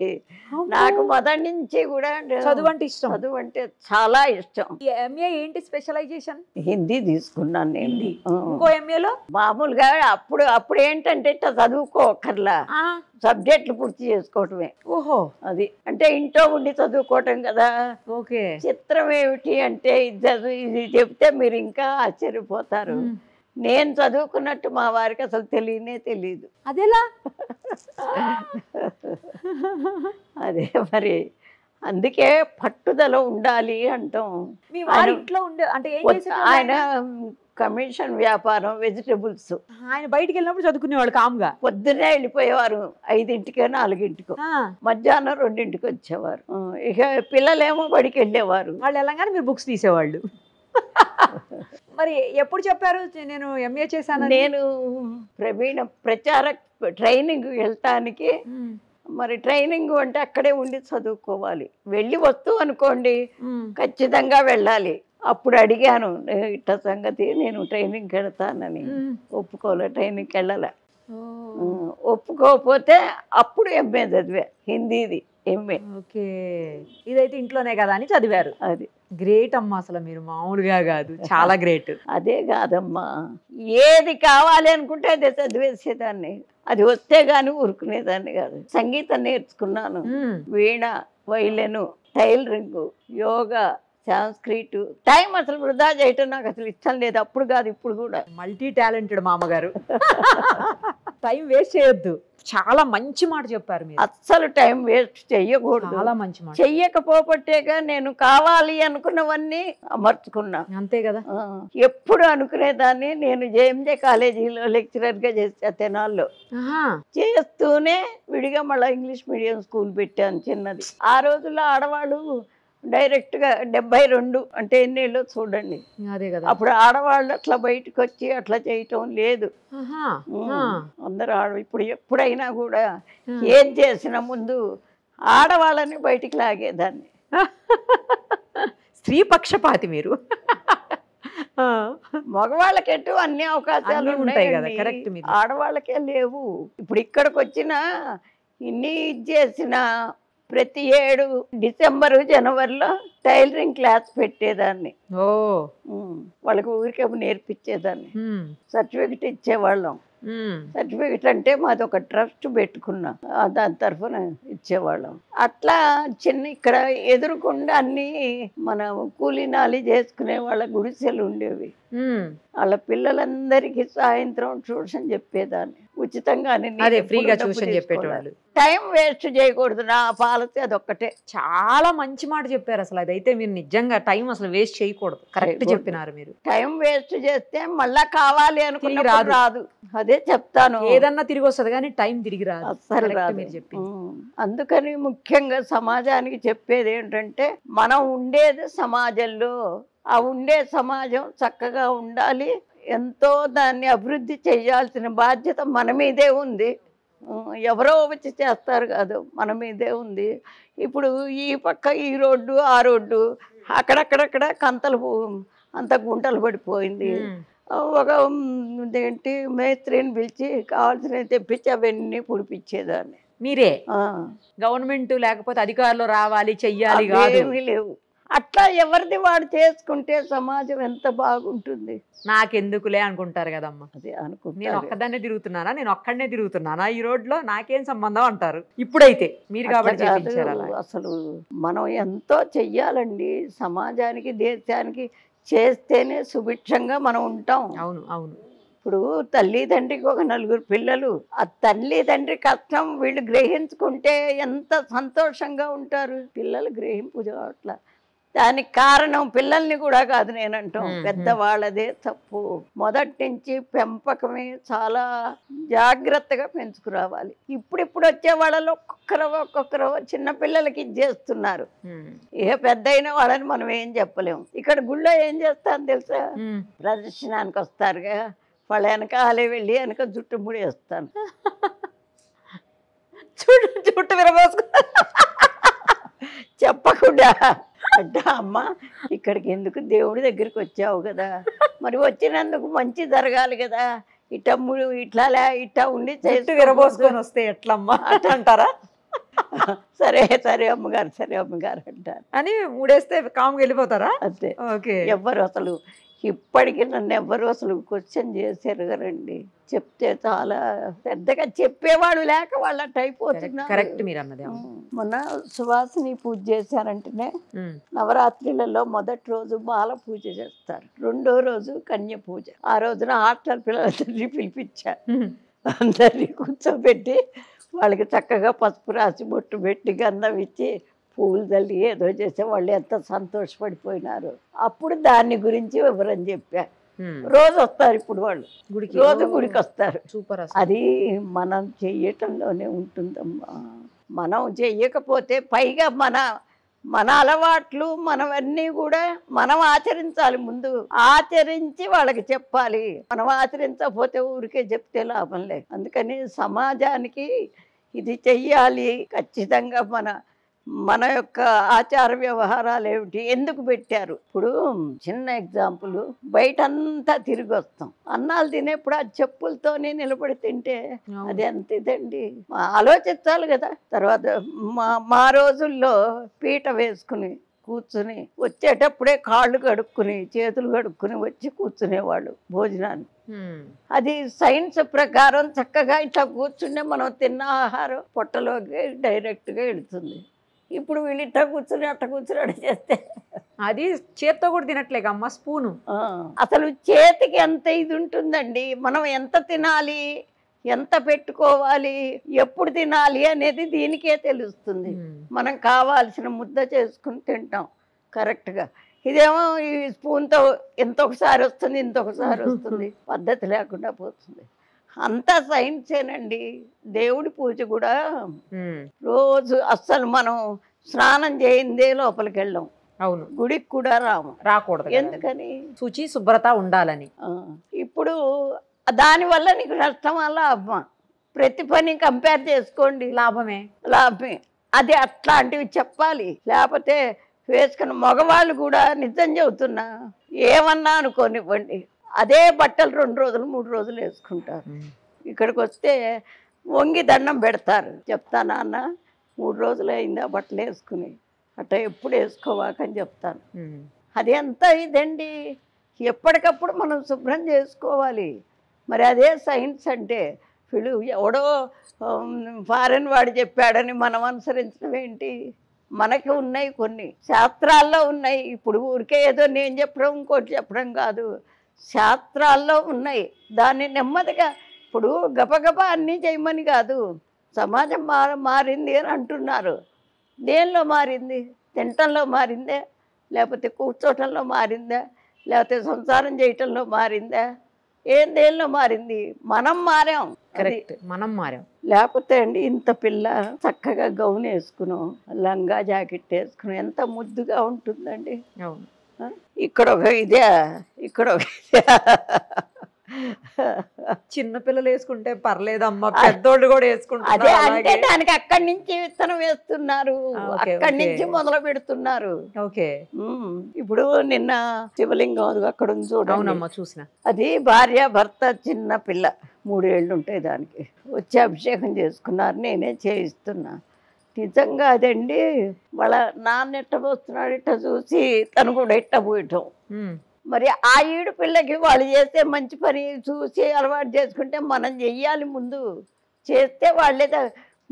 నాకు మొదటి నుంచి కూడా చదువు అంటే ఇష్టం. చదువు అంటే చాలా ఇష్టం. ఎంఏ ఏంటి స్పెషలైజేషన్? హిందీ తీసుకున్నాను నేను. ఇంకో ఎంఏలో మామూలుగా అప్పుడు ఏంటంటే ఇట్లా చదువుకోకర్లా, సబ్జెక్టులు పూర్తి చేసుకోవటమే. ఓహో, అది అంటే ఇంట్లో ఉండి చదువుకోవటం కదా. ఓకే. చిత్రం ఏమిటి అంటే ఇది చెప్తే మీరు ఇంకా ఆశ్చర్యపోతారు. నేను చదువుకున్నట్టు మా వారికి అసలు తెలియనే తెలియదు. అదేలా? అదే మరి అందుకే పట్టుదల ఉండాలి అంటాం. మీ వారి ఇంట్లో ఉండే అంటే ఏం చేసేవాళ్ళు? ఆయన కమిషన్ వ్యాపారం, వెజిటబుల్స్. ఆయన బయటికి వెళ్ళినప్పుడు చదువుకునేవాళ్ళు కామ్గా. పొద్దునే వెళ్ళిపోయేవారు 5ంటికో 4ంటికో, మధ్యాహ్నం 2ంటికి వచ్చేవారు. ఇక పిల్లలేమో బడికి వెళ్ళేవారు. వాళ్ళు వెళ్ళగానే మీరు బుక్స్ తీసేవాళ్ళు. మరి ఎప్పుడు చెప్పారు నేను ఎంఏ చేశాను? నేను ప్రచార ట్రైనింగ్ వెళ్ళటానికి, మరి ట్రైనింగ్ అంటే అక్కడే ఉండి చదువుకోవాలి. వెళ్ళి వస్తూ అనుకోండి ఖచ్చితంగా వెళ్ళాలి. అప్పుడు అడిగాను ఇట్ట సంగతి, నేను ట్రైనింగ్కి వెళ్తానని. ఒప్పుకోలే, ట్రైనింగ్కి వెళ్ళాల. ఒప్పుకోకపోతే అప్పుడు ఎంఏ చదివా, హిందీది ఎంఏ. ఓకే, ఇదైతే ఇంట్లోనే కదా అని చదివారు. అది గ్రేట్ అమ్మా, అసలు మీరు మామూలుగా కాదు, చాలా గ్రేట్. అదే కాదమ్మా, ఏది కావాలి అనుకుంటే అదే చదివేసేదాన్ని. అది వస్తే గాని ఊరుకునేదాన్ని కాదు. సంగీతం నేర్చుకున్నాను, వీణ, వైలెను, టైలరింగ్, యోగా, సంస్కృత్. టైం అసలు వృధా చేయటం నాకు అసలు ఇష్టం లేదు. అప్పుడు కాదు, ఇప్పుడు కూడా. మల్టీ టాలెంటెడ్ మామగారు. టైం వేస్ట్ చేయొద్దు. చాలా మంచి మాట చెప్పారు మీరు. అస్సలు టైం వేస్ట్ చెయ్యకూడదు. చాలా మంచి మాట. చెయ్యకపోబట్టేగా నేను కావాలి అనుకున్నవన్నీ అమర్చుకున్నా. అంతే కదా. ఎప్పుడు అనుకునేదాన్ని. నేను జేఎంజే కాలేజీలో లెక్చరర్గా చేసా తెనాల్లో. చేస్తూనే విడిగా మళ్ళీ ఇంగ్లీష్ మీడియం స్కూల్ పెట్టాను చిన్నది. ఆ రోజుల్లో ఆడవాళ్ళు డైరెక్ట్గా 72 అంటే ఎన్నేళ్ళు చూడండి. అదే కదా. అప్పుడు ఆడవాళ్ళు అట్లా బయటకు వచ్చి అట్లా చేయటం లేదు. అందరూ ఇప్పుడు ఎప్పుడైనా కూడా ఏం చేసినా ముందు ఆడవాళ్ళని బయటికి లాగేదాన్ని. స్త్రీ పక్షపాతి మీరు. మగవాళ్ళకెట్టు అన్ని అవకాశాలు ఉంటాయి కదా, కరెక్ట్. ఆడవాళ్ళకే లేవు. ఇప్పుడు ఇక్కడికి వచ్చిన ఇన్ని చేసిన ప్రతి ఏడు డిసెంబరు, జనవరిలో టైలరింగ్ క్లాస్ పెట్టేదాన్ని. వాళ్ళకి ఊరికే నేర్పించేదాన్ని. సర్టిఫికెట్ ఇచ్చేవాళ్ళం. సర్టిఫికెట్ అంటే మాది ఒక ట్రస్ట్ పెట్టుకున్నా, దాని తరఫున ఇచ్చేవాళ్ళం. అట్లా ఇక్కడ ఎదురుకుండా అన్ని మన కూలీనాలి చేసుకునే వాళ్ళ గుడిసెలు ఉండేవి. వాళ్ళ పిల్లలందరికీ సాయంత్రం ట్యూషన్ చెప్పేదాన్ని ఉచితంగానే. ఫ్రీగా ట్యూషన్ చెప్పేటవాళ్ళు. టైం వేస్ట్ చేయకూడదు, నా పాలసీ అదొక్కటే. చాలా మంచి మాట చెప్పారు. అసలు అదైతే మీరు నిజంగా టైం అసలు వేస్ట్ చేయకూడదు. కరెక్ట్ చెప్పినారు మీరు. టైం వేస్ట్ చేస్తే మళ్ళా కావాలి అనుకుని రాదు. అదే చెప్తాను, ఏదన్నా తిరిగి వస్తుంది కానీ టైం తిరిగి రాదు. అస్సలు రాదు మీరు చెప్పింది. అందుకని ముఖ్యంగా సమాజానికి చెప్పేది ఏంటంటే, మనం ఉండేది సమాజంలో, ఆ ఉండే సమాజం చక్కగా ఉండాలి. ఎంతో దాన్ని అభివృద్ధి చేయాల్సిన బాధ్యత మన మీదే ఉంది. ఎవరో వచ్చి చేస్తారు కాదు, మన మీదే ఉంది. ఇప్పుడు ఈ పక్క ఈ రోడ్డు, ఆ రోడ్డు, అక్కడక్కడక్కడ కంతలు అంత గుంటలు పడిపోయింది. ఒక ఏంటి మేస్త్రిని పిలిచి కావాల్సినవి తెప్పించి అవన్నీ పుడిపించేదాన్ని. మీరే? గవర్నమెంట్ లేకపోతే అధికారులు రావాలి చెయ్యాలి? ఏమీ లేవు. అట్లా ఎవరిది వాడు చేసుకుంటే సమాజం ఎంత బాగుంటుంది. నాకెందుకులే అనుకుంటారు కదమ్మా. అదే నేను అనుకుంటా. ఒక్కదాన్నే తిరుగుతున్నానా, నేను ఒక్కడనే తిరుగుతున్నానా ఈ రోడ్లో, నాకేం సంబంధం అంటారు. ఇప్పుడైతే మీరు కాబట్టి చేయించారు అలా. అసలు మనం ఎంతో చెయ్యాలండి సమాజానికి, దేశానికి. చేస్తేనే సుభిక్షంగా మనం ఉంటాం. అవును అవును. ఇప్పుడు తల్లిదండ్రికి ఒక 4 పిల్లలు, ఆ తల్లిదండ్రి కష్టం వీళ్ళు గ్రహించుకుంటే ఎంత సంతోషంగా ఉంటారు. పిల్లలు గ్రహింపు అట్లా. దానికి కారణం పిల్లల్ని కూడా కాదు నేనంటాం, పెద్దవాళ్ళదే తప్పు. మొదటి నుంచి పెంపకమే చాలా జాగ్రత్తగా పెంచుకురావాలి. ఇప్పుడు వచ్చే వాళ్ళలో ఒక్కొక్కరు చిన్న పిల్లలకి ఇచ్చేస్తున్నారు. ఏ పెద్ద అయిన వాళ్ళని మనం ఏం చెప్పలేము. ఇక్కడ గుళ్ళో ఏం చేస్తాను తెలుసా, ప్రదర్శనానికి వస్తారుగా, వాళ్ళ వెనకాలే వెళ్ళి వెనక జుట్టు ముడేస్తాను. జుట్టు విరబోసుకు చెప్పకుండా అంటే అమ్మ ఇక్కడికి ఎందుకు, దేవుడి దగ్గరికి వచ్చావు కదా, మరి వచ్చినందుకు మంచి జరగాలి కదా, ఇట్లా ఉండి జుట్టు విరబోసుకొని వస్తే ఎట్లమ్మా అంటారా? సరే సరే అమ్మగారు, సరే అమ్మగారు అంటారు అని మూడేస్తే కామ్గా వెళ్ళిపోతారా? అంతే. ఓకే. ఎవ్వరు అసలు ఇప్పటికీ నన్ను ఎవ్వరు అసలు క్వశ్చన్ చేశారు కదండి. చెప్తే చాలా పెద్దగా చెప్పేవాడు లేక వాళ్ళ టైప్ అవుతున్నారు. కరెక్ట్ మీరు అన్నది. మొన్న సువాసిని పూజ చేశారంటేనే నవరాత్రులలో మొదటి రోజు బాల పూజ చేస్తారు, రెండో రోజు కన్య పూజ. ఆ రోజున హాస్టల్ పిల్లలందరినీ పిలిపించారు. అందరినీ కూర్చోబెట్టి వాళ్ళకి చక్కగా పసుపు రాసి బొట్టు పెట్టి గంధం ఇచ్చి పూలు తల్లి ఏదో చేస్తే వాళ్ళు ఎంత సంతోషపడిపోయినారు. అప్పుడు దాని గురించి వివరం చెప్పా. రోజు వస్తారు ఇప్పుడు వాళ్ళు, రోజు గుడికి వస్తారు. సూపర్. అది మనం చెయ్యటంలోనే ఉంటుందమ్మా. మనం చెయ్యకపోతే పైగా మన అలవాట్లు మనవన్నీ కూడా మనం ఆచరించాలి. ముందు ఆచరించి వాళ్ళకి చెప్పాలి. మనం ఆచరించకపోతే ఊరికే చెప్తే లాభం లేదు. అందుకని సమాజానికి ఇది చెయ్యాలి ఖచ్చితంగా. మన యొక్క ఆచార వ్యవహారాలు ఏమిటి, ఎందుకు పెట్టారు. ఇప్పుడు చిన్న ఎగ్జాంపుల్, బయటంతా తిరిగి వస్తాం, అన్నాలు తినేప్పుడు ఆ చెప్పులతోనే నిలబడి తింటే అది ఎంత ఇదండి. ఆలోచించాలి కదా. తర్వాత మా రోజుల్లో పీట వేసుకుని కూర్చుని వచ్చేటప్పుడే కాళ్ళు కడుక్కుని చేతులు కడుక్కుని వచ్చి కూర్చునేవాళ్ళు భోజనాన్ని. అది సైన్స్ ప్రకారం చక్కగా ఇట్లా కూర్చుంటే మనం తిన్న ఆహారం పొట్టలోకి డైరెక్ట్గా వెళుతుంది. ఇప్పుడు వీళ్ళు ఇట్లా కూర్చుని అట్ట కూర్చుని అట్ట చేస్తే అది చేత్తో కూడా తినట్లేక అమ్మ, స్పూను. అసలు చేతికి ఎంత ఇది ఉంటుందండి. మనం ఎంత తినాలి, ఎంత పెట్టుకోవాలి, ఎప్పుడు తినాలి అనేది దీనికే తెలుస్తుంది. మనం కావాల్సిన ముద్ద చేసుకుని తింటాం కరెక్ట్గా. ఇదేమో ఈ స్పూన్తో ఇంతొకసారి వస్తుంది, ఇంతొకసారి వస్తుంది, పద్ధతి లేకుండా పోతుంది. అంతా సైన్సేనండి. దేవుడి పూజ కూడా రోజు అస్సలు మనం స్నానం చేయిందే లోపలికి వెళ్ళాం. అవును. గుడికి కూడా రాకూడదు. ఎందుకని? శుచి శుభ్రత ఉండాలని. ఇప్పుడు దానివల్ల నీకు నష్టం వల్ల లాభమా? ప్రతి పని కంపేర్ చేసుకోండి, లాభమే. అది అట్లాంటివి చెప్పాలి. లేకపోతే వేసుకున్న మగవాళ్ళు కూడా నిజం చెబుతున్నా, ఏమన్నా అనుకోనివ్వండి, అదే బట్టలు 2 రోజులు 3 రోజులు వేసుకుంటారు. ఇక్కడికి వస్తే వంగి దండం పెడతారు. చెప్తానా అన్న, 3 రోజులు అయిందా బట్టలు వేసుకుని, అట్లా ఎప్పుడు వేసుకోవాకని చెప్తాను. అది ఎంత ఇదండి. ఎప్పటికప్పుడు మనం శుభ్రం చేసుకోవాలి. మరి అదే సైన్స్ అంటే. వీళ్ళు ఎవడో ఫారెన్ వాడు చెప్పాడని మనం అనుసరించడం ఏంటి? మనకి ఉన్నాయి కొన్ని శాస్త్రాల్లో ఉన్నాయి. ఇప్పుడు ఊరికే ఏదో నేను చెప్పడం ఇంకోటి చెప్పడం కాదు, శాస్త్రాల్లో ఉన్నాయి. దాన్ని నెమ్మదిగా, ఇప్పుడు గబగబా అన్నీ చేయమని కాదు. సమాజం మారింది అని అంటున్నారు. దేనిలో మారింది? తినటంలో మారిందా, లేకపోతే కూర్చోటంలో మారిందా, లేకపోతే సంసారం చేయటంలో మారిందా? దేనిలో మారింది? మనం మారాం. కరెక్ట్, మనం మారాం. లేకపోతే అండి ఇంత పిల్ల చక్కగా గౌన్ వేసుకున్నాం, లంగా జాకెట్ వేసుకున్నాం, ఎంత ముద్దుగా ఉంటుందండి. అవును. ఇక్కడ ఒక ఇదే, ఇక్కడ ఒక ఇదే. చిన్న పిల్లలు వేసుకుంటే పర్లేదమ్మా, పెద్దోళ్ళు కూడా వేసుకుంటారు. అదే అంటే దానికి అక్కడి నుంచి విత్తనం వేస్తున్నారు, అక్కడి నుంచి మొదలు పెడుతున్నారు. ఓకే. ఇప్పుడు నిన్న శివలింగం అక్కడ ఉంది చూడండి, చూసిన. అది భార్య భర్త, చిన్న పిల్ల 3 ఏళ్ళు ఉంటాయి దానికి. వచ్చి అభిషేకం చేసుకున్నారు, నేనే చేయిస్తున్నా. నిజంగా అదండి. వాళ్ళ నాన్న ఎట్ట పోస్తున్నాడు ఇట్ట చూసి తను కూడా ఎట్ట పోయటం. మరి ఆ ఈడు పిల్లకి వాళ్ళు చేస్తే మంచి పని చూసి అలవాటు చేసుకుంటే మనం చెయ్యాలి. ముందు చేస్తే వాళ్ళే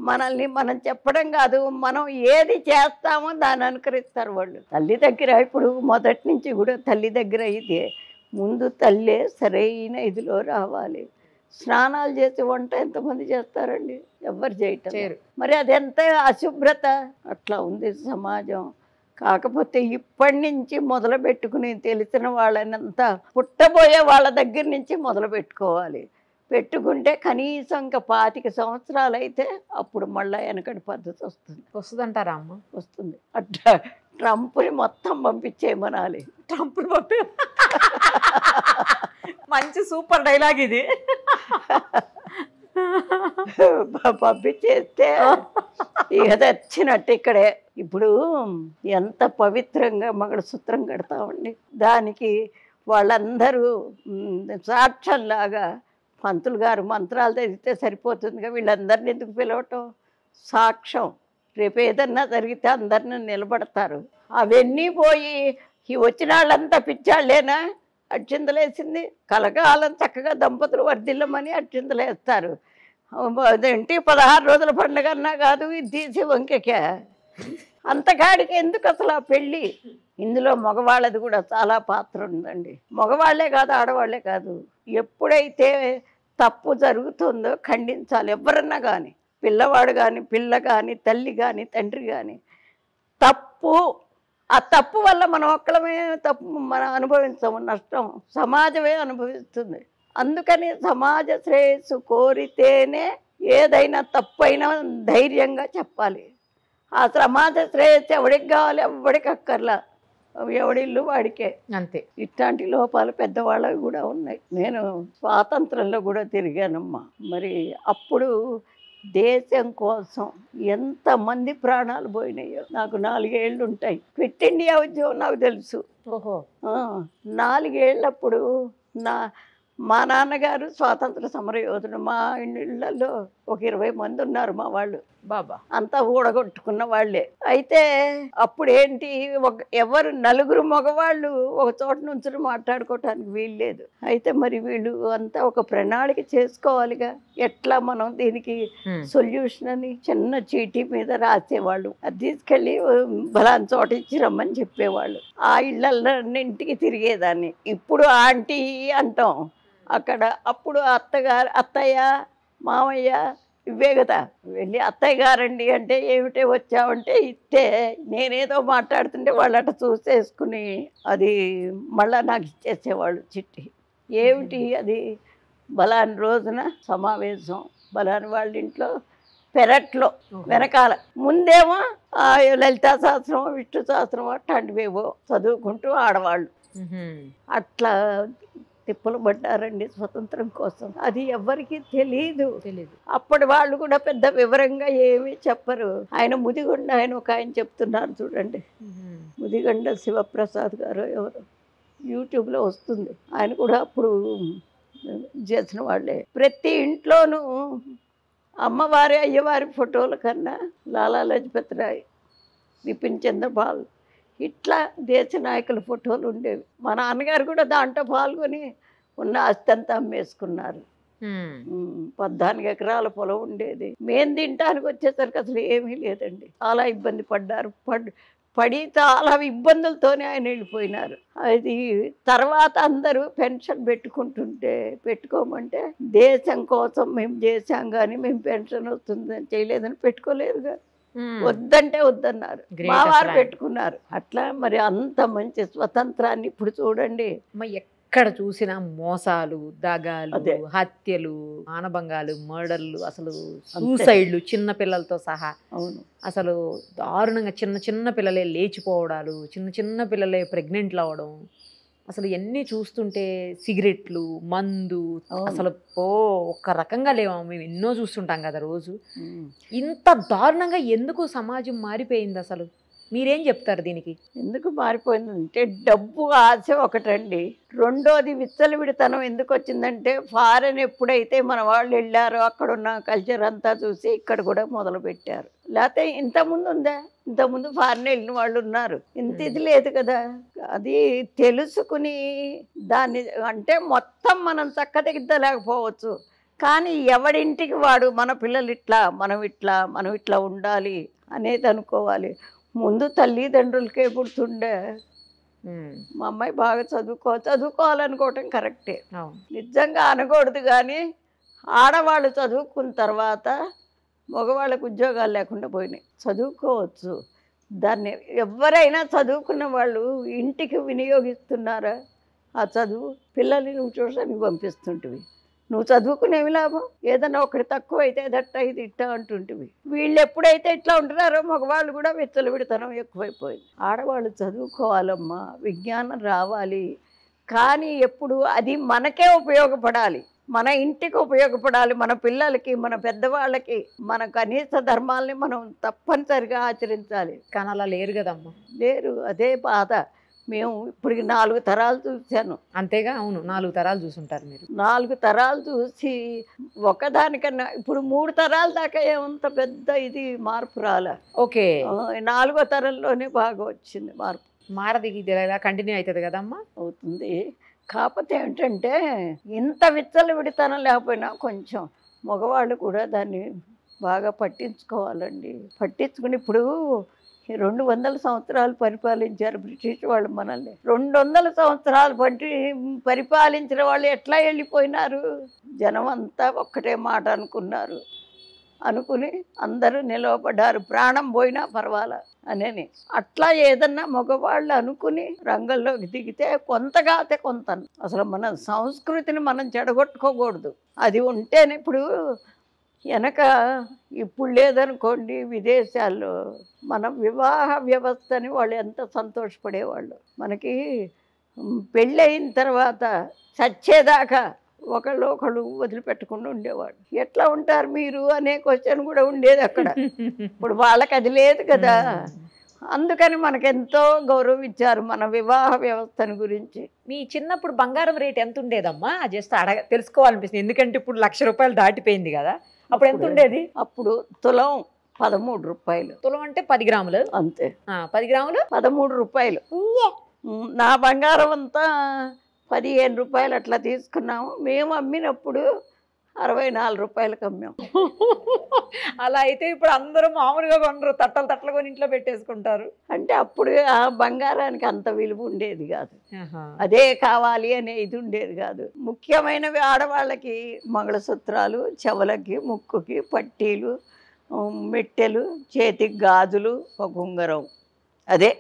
మనల్ని మనం చెప్పడం కాదు, మనం ఏది చేస్తామో దాన్ని అనుకరిస్తారు వాళ్ళు. తల్లి దగ్గర ఇప్పుడు మొదటి నుంచి కూడా తల్లి దగ్గర అయితే ముందు తల్లే సరైన ఇదిలో రావాలి. స్నానాలు చేసి వంట ఎంతమంది చేస్తారండి? ఎవ్వరు చేయటం. మరి అది ఎంత అశుభ్రత. అట్లా ఉంది సమాజం. కాకపోతే ఇప్పటి నుంచి మొదలు పెట్టుకుని తెలిసిన వాళ్ళనంతా పుట్టబోయే వాళ్ళ దగ్గర నుంచి మొదలు పెట్టుకోవాలి. పెట్టుకుంటే కనీసం ఇంకా 25 సంవత్సరాలు అయితే అప్పుడు మళ్ళీ వెనకటి పద్ధతి వస్తుందంటారా అమ్మ? వస్తుంది. అట్లా ట్రంప్ని మొత్తం పంపించేయమనాలి. ట్రంప్ని మంచి సూపర్ డైలాగ్ ఇది. పంపించేస్తే ఇక వచ్చినట్టు. ఇక్కడే ఇప్పుడు ఎంత పవిత్రంగా మంగళసూత్రం కడతామండి. దానికి వాళ్ళందరూ సాక్ష్యంలాగా పంతులు గారు మంత్రాలు చదివితే సరిపోతుందిగా, వీళ్ళందరినీ ఎందుకు పిలవటం? సాక్ష్యం. రేపు ఏదన్నా జరిగితే అందరిని నిలబడతారు. అవన్నీ పోయి ఈ వచ్చిన వాళ్ళంతా పిచ్చాళ్ళేనా అక్షింతలేసింది? కలకాలం చక్కగా దంపతులు వర్ధిల్లమని అక్షింతలేస్తారు. అదేంటి 16 రోజుల పండుగ అన్నా కాదు, ఇది తీసి వంకెకే. అంతకాడికి ఎందుకు అసలు ఆ పెళ్ళి? ఇందులో మగవాళ్ళది కూడా చాలా పాత్ర ఉందండి. మగవాళ్లే కాదు, ఆడవాళ్లే కాదు. ఎప్పుడైతే తప్పు జరుగుతుందో ఖండించాలి. ఎవరన్నా కానీ, పిల్లవాడు కానీ, పిల్ల కానీ, తల్లి కానీ, తండ్రి కానీ. తప్పు, ఆ తప్పు వల్ల మనం ఒక్కడమే తప్పు మనం అనుభవించము, నష్టం సమాజమే అనుభవిస్తుంది. అందుకని సమాజ శ్రేయస్సు కోరితేనే ఏదైనా తప్పైనా ధైర్యంగా చెప్పాలి. ఆ సమాజ శ్రేయస్సు ఎవడికి కావాలి? ఎవడికి అక్కర్లా, ఎవడిల్లు వాడికే. అంతే. ఇట్లాంటి లోపాలు పెద్దవాళ్ళవి కూడా ఉన్నాయి. నేను స్వాతంత్రంలో కూడా తిరిగానమ్మా. మరి అప్పుడు దేశం కోసం ఎంతమంది ప్రాణాలు పోయినాయో నాకు 4 ఏళ్ళు ఉంటాయి. క్విట్ ఇండియా ఉద్యమం నాకు తెలుసు. 4 ఏళ్ళప్పుడు మా నాన్నగారు స్వాతంత్ర సమర యోధుడు. మా ఇళ్ళల్లో ఒక 20 మంది ఉన్నారు మా వాళ్ళు. బాబా అంతా ఊడగొట్టుకున్న వాళ్ళే. అయితే అప్పుడు ఏంటి, ఎవరు 4 మగవాళ్ళు ఒక చోట నుంచి మాట్లాడుకోవటానికి వీల్లేదు. అయితే మరి వీళ్ళు అంతా ఒక ప్రణాళిక చేసుకోవాలిగా, ఎట్లా మనం దీనికి సొల్యూషన్ అని చిన్న చీటీ మీద రాసేవాళ్ళు. అది తీసుకెళ్ళి బలాన్ చోట ఇచ్చి రమ్మని చెప్పేవాళ్ళు. ఆ ఇళ్ళన్నింటికి తిరిగేదాన్ని. ఇప్పుడు ఆంటీ అంటాం అక్కడ. అప్పుడు అత్తయ్య మామయ్య ఇవే కదా. వెళ్ళి అత్తయ్య గారండి అంటే ఏమిటే వచ్చావంటే ఇస్తే నేనేదో మాట్లాడుతుంటే వాళ్ళు అట్లా చూసేసుకుని అది మళ్ళా నాకు ఇచ్చేసేవాళ్ళు చిట్టి. ఏమిటి అది? బలాని రోజున సమావేశం, బలాని వాళ్ళ ఇంట్లో పెరట్లో వెనకాల. ముందేమో లలితా శాస్త్రం, విష్ణు శాస్త్రం అట్లాంటివేవో చదువుకుంటూ ఆడవాళ్ళు అట్లా తిప్పలు పడ్డారండి స్వతంత్రం కోసం. అది ఎవరికి తెలీదు. అప్పటి వాళ్ళు కూడా పెద్ద వివరంగా ఏమీ చెప్పరు. ఆయన ముదిగొండ, ఆయన ఒక ఆయన చెప్తున్నారు చూడండి, ముదిగొండ శివప్రసాద్ గారు ఎవరు, యూట్యూబ్లో వస్తుంది. ఆయన కూడా అప్పుడు చేసిన వాళ్ళే. ప్రతి ఇంట్లోనూ అమ్మవారి అయ్యవారి ఫోటోల కన్నా లాలా లజపతి రాయ్, బిపిన్ చంద్రపాల్ ఇట్లా దేశ నాయకుల ఫోటోలు ఉండేవి. మా నాన్నగారు కూడా దాంట్లో పాల్గొని ఉన్న ఆస్తంతా అమ్మేసుకున్నారు. 14 ఎకరాల పొలం ఉండేది. మేము తినటానికి వచ్చేసరికి అసలు ఏమీ లేదండి. చాలా ఇబ్బంది పడ్డారు. పడి చాలా ఇబ్బందులతోనే ఆయన వెళ్ళిపోయినారు. అది తర్వాత అందరూ పెన్షన్ పెట్టుకోమంటే దేశం కోసం మేము చేశాం కానీ మేము పెన్షన్ వస్తుందని చేయలేదని పెట్టుకోలేదుగా. వద్దంటే వద్దన్నారు. మా వారు పెట్టుకున్నారు. అట్లా మరి అంత మంచి స్వతంత్రాన్ని ఇప్పుడు చూడండి. ఎక్కడ చూసినా మోసాలు, దగాలు, హత్యలు, మానభంగాలు, మర్డర్లు, అసలు సూసైడ్లు చిన్న పిల్లలతో సహా. అవును, అసలు దారుణంగా చిన్న చిన్న పిల్లలే లేచిపోవడాలు, చిన్న చిన్న పిల్లలే ప్రెగ్నెంట్లు అవ్వడం. అసలు ఎన్ని చూస్తుంటే సిగరెట్లు, మందు, అసలు ఒక్క రకంగా లేవా? మేము ఎన్నో చూస్తుంటాం కదా రోజు. ఇంత దారుణంగా ఎందుకు సమాజం మారిపోయింది అసలు? మీరేం చెప్తారు దీనికి? ఎందుకు మారిపోయిందంటే డబ్బు ఆశ ఒకటండి. రెండోది విచ్చలవిడితనం ఎందుకు వచ్చిందంటే ఫారెన్ ఎప్పుడైతే మన వాళ్ళు వెళ్ళారో అక్కడున్న కల్చర్ అంతా చూసి ఇక్కడ కూడా మొదలు పెట్టారు. లేకపోతే ఇంతకుముందు ఉందా? ఇంతకుముందు ఫారిన్ వెళ్ళిన వాళ్ళు ఉన్నారు, ఇంత ఇది లేదు కదా. అది తెలుసుకుని దాన్ని అంటే మొత్తం మనం చక్కదిద్దలేకపోవచ్చు, కానీ ఎవడింటికి వాడు మన పిల్లలు ఇట్లా, మనం ఇట్లా ఉండాలి అనేది అనుకోవాలి. ముందు తల్లిదండ్రులకే గుర్తుండే మా అమ్మాయి బాగా చదువుకోవాలనుకోవటం కరెక్టే, నిజంగా అనకూడదు. కానీ ఆడవాళ్ళు చదువుకున్న తర్వాత మగవాళ్ళకు ఉద్యోగాలు లేకుండా పోయినాయి. చదువుకోవచ్చు, దాన్ని ఎవరైనా చదువుకున్న వాళ్ళు ఇంటికి వినియోగిస్తున్నారా? ఆ చదువు పిల్లల్ని నువ్వు ట్యూషన్కి పంపిస్తుంటివి, నువ్వు చదువుకునేవి లాభం? ఏదన్నా ఒకటి తక్కువ అయితే దట్ట ఇది ఇట్ట అంటుంటివి. వీళ్ళు ఎప్పుడైతే ఇట్లా ఉంటున్నారో మగవాళ్ళు కూడా విచ్చలవిడితనం ఎక్కువైపోయింది. ఆడవాళ్ళు చదువుకోవాలమ్మా, విజ్ఞానం రావాలి, కానీ ఎప్పుడు అది మనకే ఉపయోగపడాలి, మన ఇంటికి ఉపయోగపడాలి, మన పిల్లలకి, మన పెద్దవాళ్ళకి, మన కనీస ధర్మాలని మనం తప్పనిసరిగా ఆచరించాలి. కానీ అలా లేరు కదమ్మా. లేరు, అదే బాధ. మేము ఇప్పుడు 4 తరాలు చూశాను. అంతేగా? అవును, 4 తరాలు చూసుంటారు మీరు. 4 తరాలు చూసి ఒకదానికన్నా ఇప్పుడు 3 తరాల దాకా ఏమంత పెద్ద ఇది మార్పు రాలే. ఓకే, 4వ తరంలోనే బాగా వచ్చింది మార్పు. మారది, ఇది ఇలా కంటిన్యూ అవుతుంది కదమ్మా? అవుతుంది. కాకపోతే ఏంటంటే ఇంత విచ్చలవిడితనం లేకపోయినా కొంచెం మగవాళ్ళు కూడా దాన్ని బాగా పట్టించుకోవాలండి. పట్టించుకుని ఇప్పుడు 200 సంవత్సరాలు పరిపాలించారు బ్రిటిష్ వాళ్ళు మనల్ని. 200 సంవత్సరాలు పరిపాలించిన వాళ్ళు ఎట్లా వెళ్ళిపోయినారు? జనం అంతా ఒక్కటే మాట అనుకున్నారు, అనుకుని అందరూ నిలవబడ్డారు, ప్రాణం పోయినా పర్వాలా అనేని. అట్లా ఏదన్నా మగవాళ్ళు అనుకుని రంగంలోకి దిగితే కొంతగాతే కొంత. అసలు మన సంస్కృతిని మనం చెడగొట్టుకోకూడదు. అది ఉంటేనే ఇప్పుడు వెనక ఇప్పుడు లేదనుకోండి, విదేశాల్లో మన వివాహ వ్యవస్థని వాళ్ళు ఎంత సంతోషపడేవాళ్ళు. మనకి పెళ్ళయిన తర్వాత చచ్చేదాకా ఒకళ్ళు వదిలిపెట్టకుండా ఉండేవాడు. ఎట్లా ఉంటారు మీరు అనే క్వశ్చన్ కూడా ఉండేది అక్కడ. ఇప్పుడు వాళ్ళకి అది లేదు కదా, అందుకని మనకెంతో గౌరవం ఇచ్చారు మన వివాహ వ్యవస్థను గురించి. మీ చిన్నప్పుడు బంగారం రేట్ ఎంత ఉండేదమ్మా? జస్ట్ తెలుసుకోవాలనిపిస్తుంది, ఎందుకంటే ఇప్పుడు 1,00,000 రూపాయలు దాటిపోయింది కదా. అప్పుడు ఎంత ఉండేది? అప్పుడు తులం 13 రూపాయలు. తులం అంటే 10 గ్రాములు అంతే. 10 గ్రాములు 13 రూపాయలు. నా బంగారం అంతా 15 రూపాయలు అట్లా తీసుకున్నాము. మేము అమ్మినప్పుడు 64 రూపాయలకు అమ్మాం. అలా అయితే ఇప్పుడు అందరూ మామూలుగా కొనరు, తట్టలు కొని ఇంట్లో పెట్టేసుకుంటారు. అంటే అప్పుడు ఆ బంగారానికి అంత విలువ ఉండేది కాదు, అదే కావాలి అనే ఇది ఉండేది కాదు. ముఖ్యమైనవి ఆడవాళ్ళకి మంగళసూత్రాలు, చెవులకి, ముక్కుకి పట్టీలు, మెట్టెలు, చేతికి గాజులు, ఒక ఉంగరం, అదే.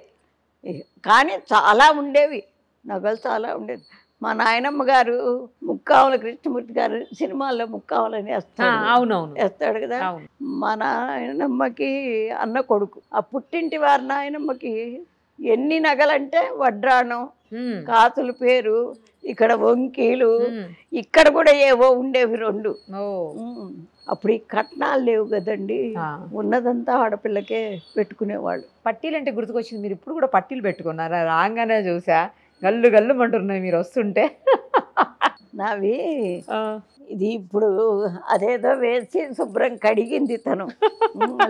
కానీ చాలా ఉండేవి, నగలు చాలా ఉండేది. మా నాయనమ్మ గారు ముక్కావుల కృష్ణమూర్తి గారు సినిమాల్లో ముక్కావులని వేస్తాడు కదా. మా నాయనమ్మకి అన్న కొడుకు, ఆ పుట్టింటి వారి నాయనమ్మకి ఎన్ని నగలంటే వడ్రాణం, కాసుల పేరు, ఇక్కడ వంకీలు, ఇక్కడ కూడా ఏవో ఉండేవి 2. అప్పుడు ఈ కట్నాలు లేవు కదండి, ఉన్నదంతా ఆడపిల్లకే పెట్టుకునేవాళ్ళు. పట్టీలు అంటే గుర్తుకొచ్చింది, మీరు ఇప్పుడు కూడా పట్టీలు పెట్టుకున్నారా? రాగానే చూసా గల్లు గల్లు అంటున్నాయి మీరు వస్తుంటే. నావి ఇది ఇప్పుడు అదేదో వేసి శుభ్రం కడిగింది తను,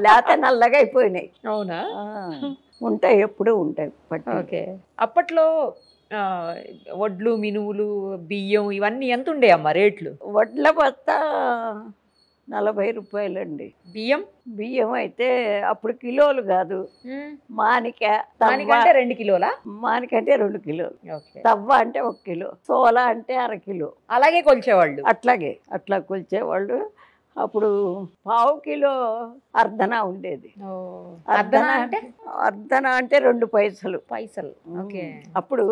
లేత నల్లగా అయిపోయినాయి. అవునా? ఉంటాయి, ఎప్పుడూ ఉంటాయి పట్టు. ఓకే. అప్పట్లో వడ్లు, మినువులు, బియ్యం ఇవన్నీ ఎంత ఉండే అమ్మ రేట్లు? వడ్ల బస్తా 40 రూపాయలండి. బియ్యం అయితే అప్పుడు కిలోలు కాదు, మానిక 2 కిలోలా? మానిక అంటే 2 కిలోలు, తవ్వ అంటే 1 కిలో, సోల అంటే 1/2 కిలో. అలాగే కొలిచేవాళ్ళు? అట్లా కొలిచేవాళ్ళు. అప్పుడు 1/2 కిలో అర్ధన ఉండేది. అర్ధన అంటే 2 పైసలు. అప్పుడు